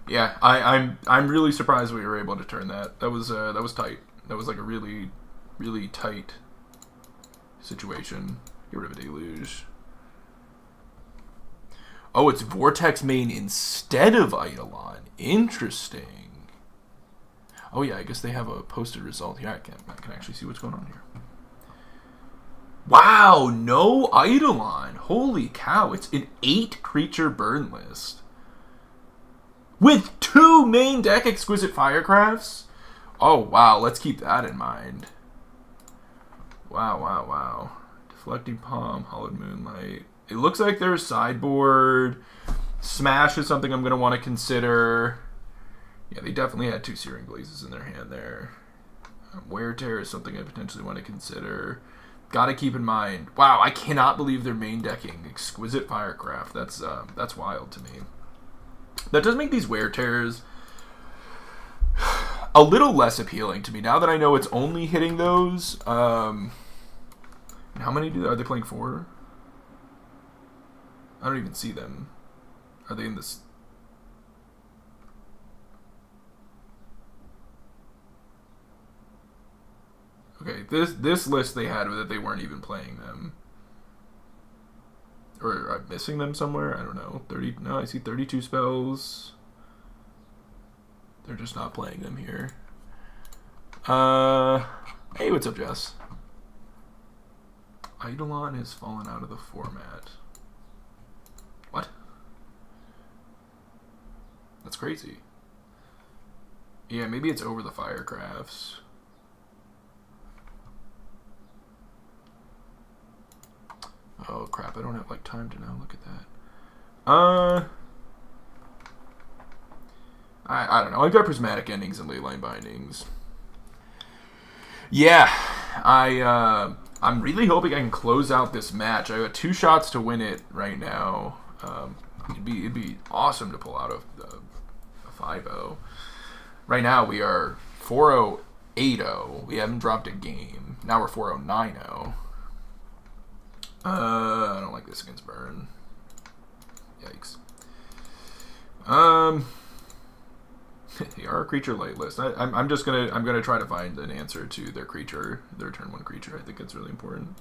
Yeah, I'm really surprised we were able to turn that. That was tight. That was like a really, really tight situation. Get rid of a Deluge. Oh, it's Vortex main instead of Eidolon. Interesting. Oh yeah, I guess they have a posted result here. I can actually see what's going on here. Wow, no Eidolon. Holy cow, it's an 8 creature burn list. With 2 main deck Exquisite Firecrafts? Oh wow, let's keep that in mind. Wow, wow, wow. Deflecting Palm, Hollowed Moonlight. It looks like there's sideboard. Smash is something I'm going to want to consider. Yeah, they definitely had 2 Searing Blazes in their hand there. Wear Tear is something I potentially want to consider. Got to keep in mind. Wow, I cannot believe they're main decking Exquisite Firecraft. That's wild to me. That does make these Wear Tears a little less appealing to me now that I know it's only hitting those. How many are they playing 4? I don't even see them. Are they in this? Okay, this list they had that they weren't even playing them. Or I'm missing them somewhere? I don't know. 30. No, I see 32 spells. They're just not playing them here. Hey, what's up, Jess? Eidolon has fallen out of the format. What? That's crazy. Yeah, maybe it's over the Firecrafts. Oh crap, I don't have like time to now look at that. I don't know. I've got Prismatic Endings and Leyline Bindings. Yeah, I'm really hoping I can close out this match. I got 2 shots to win it right now. It'd be awesome to pull out a 5-0. Right now we are 4-0, 8-0. We haven't dropped a game. Now we're 4-0, 9-0. I don't like this against Burn. Yikes. They are a creature light list. I'm just gonna try to find an answer to their creature, their turn 1 creature. I think it's really important.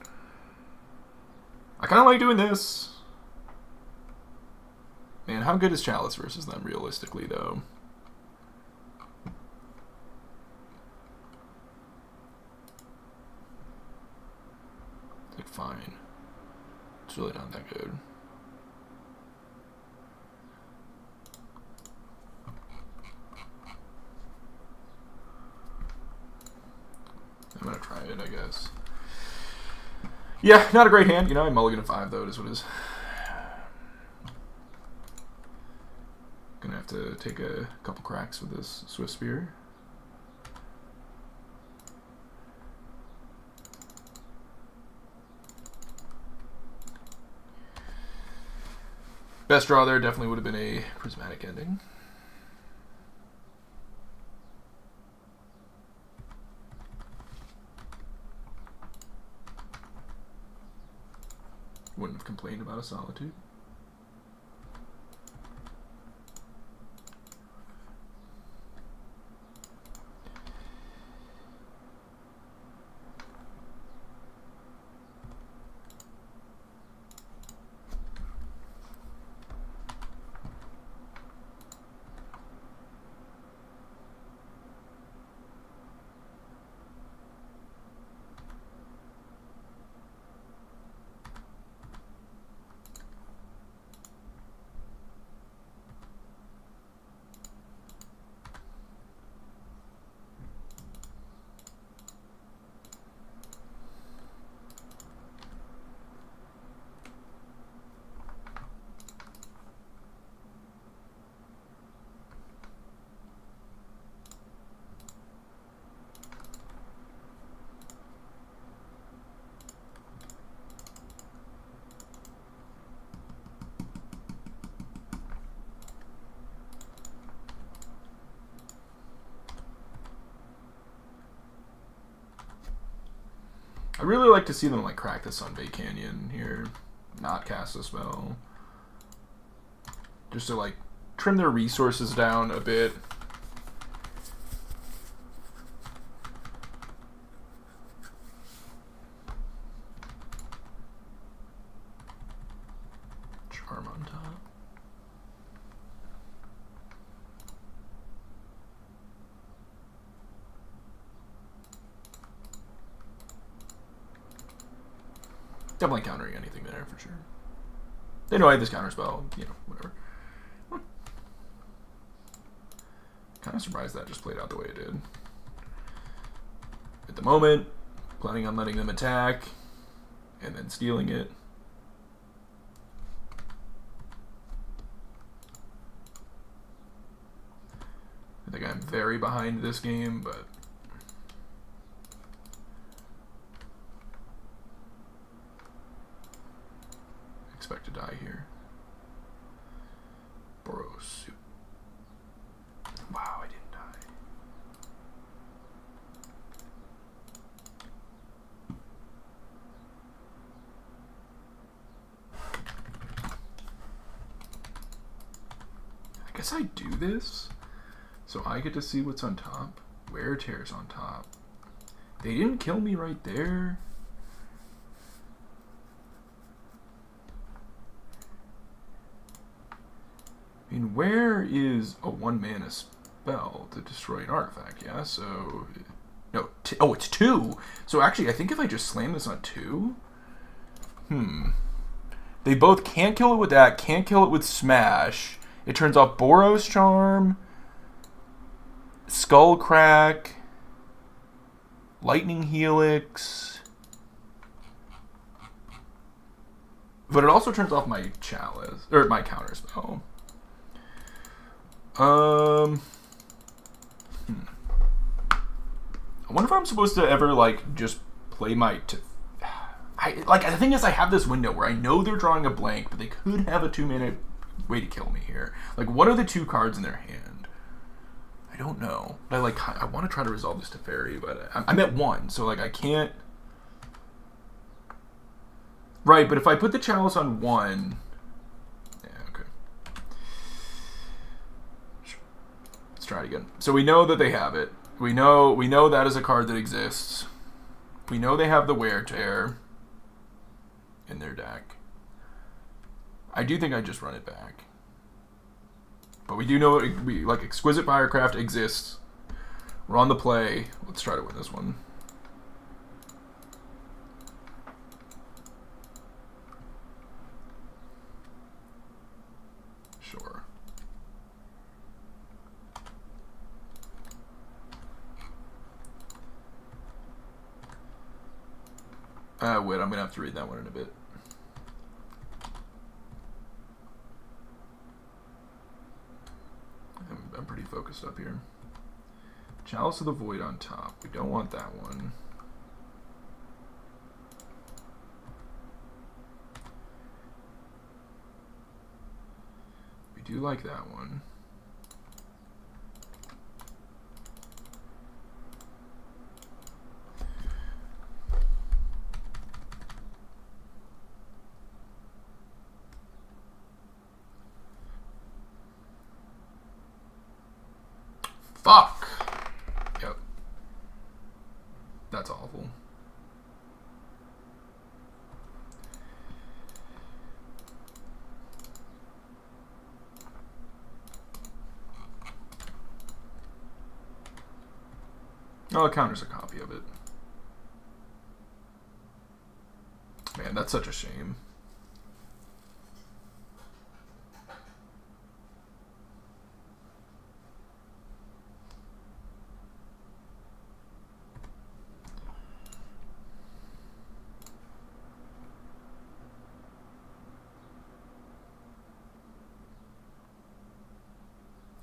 I kind of like doing this. Man, how good is Chalice versus them realistically, though? It's like fine. It's really not that good. I'm gonna try it, I guess. Yeah, not a great hand. You know, I mulligan a 5, though. It is what it is. Gonna have to take a couple cracks with this Swiftspear. Best draw there definitely would have been a Prismatic Ending. Wouldn't have complained about a Solitude. I really like to see them like crack the Sunbay Canyon here, not cast a spell. Just to like trim their resources down a bit. Charm on top. Definitely countering anything there for sure. They know I had this counter spell, you know, whatever. Kind of surprised that just played out the way it did. At the moment, planning on letting them attack and then stealing it. I think I'm very behind this game, but expect to die here. Boros. Wow, I didn't die. I guess I do this so I get to see what's on top. Wear Tear's on top. They didn't kill me right there. I mean, where is a 1-mana spell to destroy an artifact? Yeah, so no. Oh, it's 2. So actually, I think if I just slam this on 2, they both can't kill it with that. Can't kill it with Smash. It turns off Boros Charm, Skullcrack, Lightning Helix, but it also turns off my Chalice or my counter spell. I wonder if I'm supposed to ever like just play my. The thing is, I have this window where I know they're drawing a blank, but they could have a 2-minute way to kill me here. Like, what are the 2 cards in their hand? I don't know. But I want to try to resolve this to Fairy, but I'm at 1, so like I can't. Right, but if I put the Chalice on 1, yeah, okay. try it again. So we know that they have it. We know that is a card that exists. We know they have the Wear Tear in their deck. I do think I just run it back. But we do know like Exquisite Firecraft exists. We're on the play. Let's try to win this one. Sure. Wait, I'm gonna have to read that one in a bit. I'm pretty focused up here. Chalice of the Void on top. We don't want that one. We do like that one. Fuck! Yep. That's awful. Oh, it counters a copy of it. Man, that's such a shame.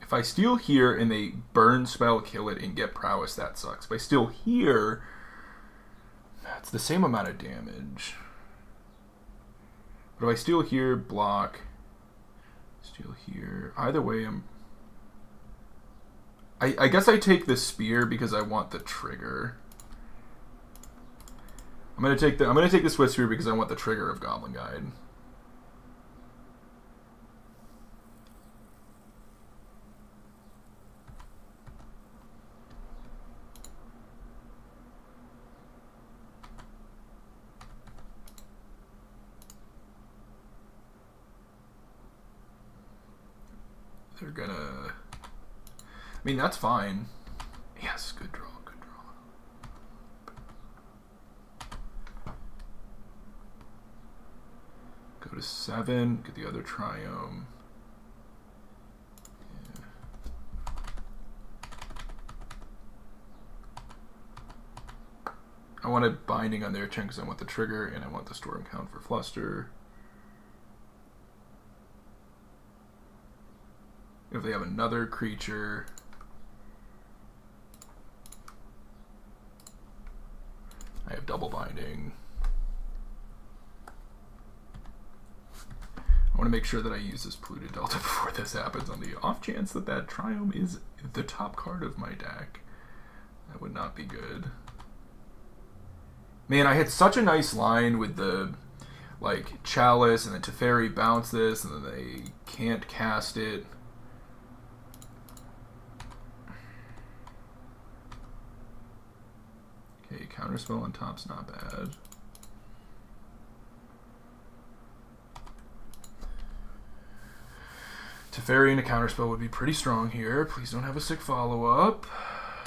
If I steal here and they burn spell, kill it, and get prowess, that sucks. If I steal here, it's the same amount of damage. But if I steal here, block, steal here, either way, I guess I take the spear because I want the trigger. I'm gonna take the Swift Spear because I want the trigger of Goblin Guide. They're gonna... I mean, that's fine. Yes, good draw, good draw. Go to 7, get the other Triome. Yeah. I want a Binding on their turn because I want the trigger and I want the Storm count for Fluster. If they have another creature, I have double binding. I want to make sure that I use this Polluted Delta before this happens on the off chance that that Triome is the top card of my deck. That would not be good. Man, I had such a nice line with the like Chalice and then Teferi bounce this and then they can't cast it. Okay, Counterspell on top's not bad. Teferi and a Counterspell would be pretty strong here. Please don't have a sick follow-up.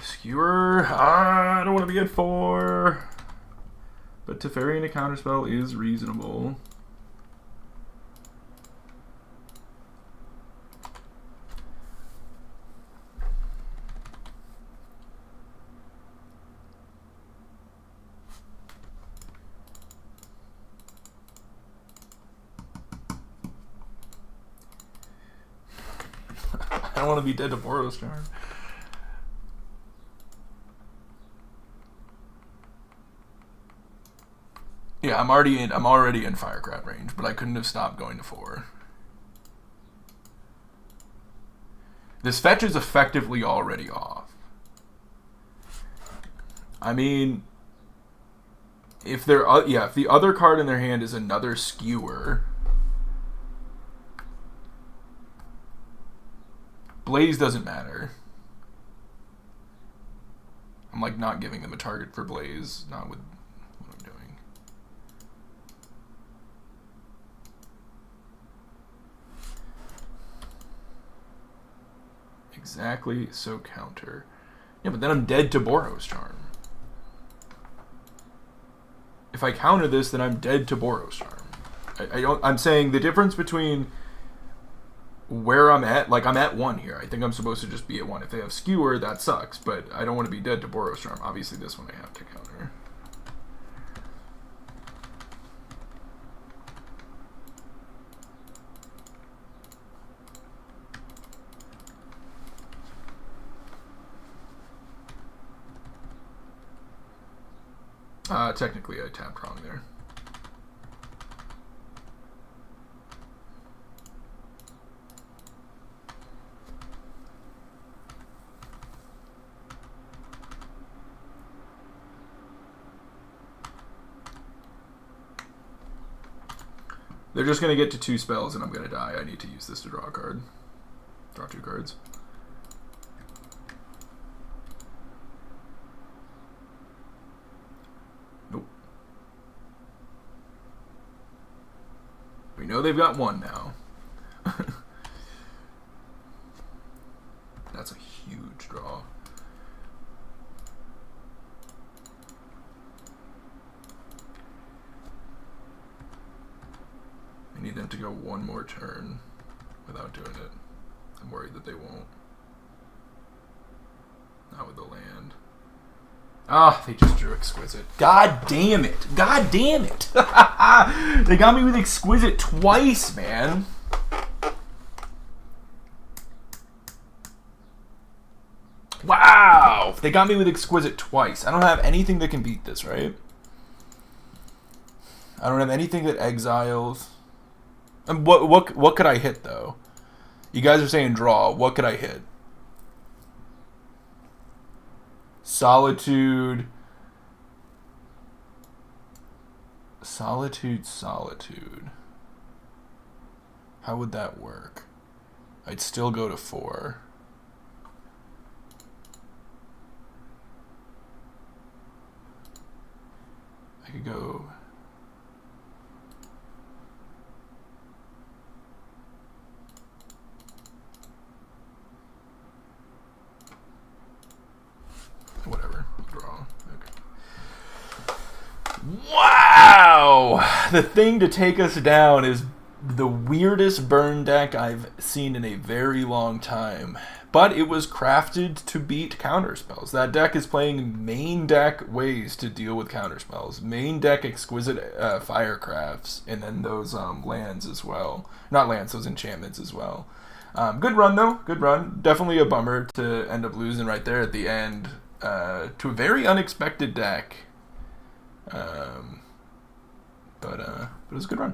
Skewer, I don't want to be at 4. But Teferi and a Counterspell is reasonable. I don't want to be dead to Boros Charm. Yeah, I'm already in Firecraft range, but I couldn't have stopped going to 4. This fetch is effectively already off. I mean, if they're if the other card in their hand is another Skewer, Blaze doesn't matter. I'm like not giving them a target for Blaze, not with what I'm doing. Exactly, so counter. Yeah, but then I'm dead to Boros Charm. If I counter this, then I'm dead to Boros Charm. I'm saying the difference between where I'm at, like I'm at 1 here. I think I'm supposed to just be at 1. If they have Skewer, that sucks, but I don't want to be dead to Boros Charm. Obviously, this one I have to counter. Technically, I tapped wrong there. They're just going to get to 2 spells and I'm going to die. I need to use this to draw a card. Draw 2 cards. Nope. We know they've got 1 now. That's a huge draw. I need them to go 1 more turn without doing it. I'm worried that they won't. Not with the land. Ah, they just drew Exquisite. God damn it. God damn it. They got me with Exquisite twice, man. Wow. They got me with Exquisite twice. I don't have anything that can beat this, right? I don't have anything that exiles. And what could I hit, though? You guys are saying draw. What could I hit? Solitude. Solitude. How would that work? I'd still go to 4. I could go... Whatever. Draw. Okay. Wow! The thing to take us down is the weirdest burn deck I've seen in a very long time. But it was crafted to beat counterspells. That deck is playing main deck ways to deal with counterspells. Main deck Exquisite Firecrafts, and then those lands as well. Not lands, those enchantments as well. Good run, though. Good run. Definitely a bummer to end up losing right there at the end. To a very unexpected deck. But it was a good run.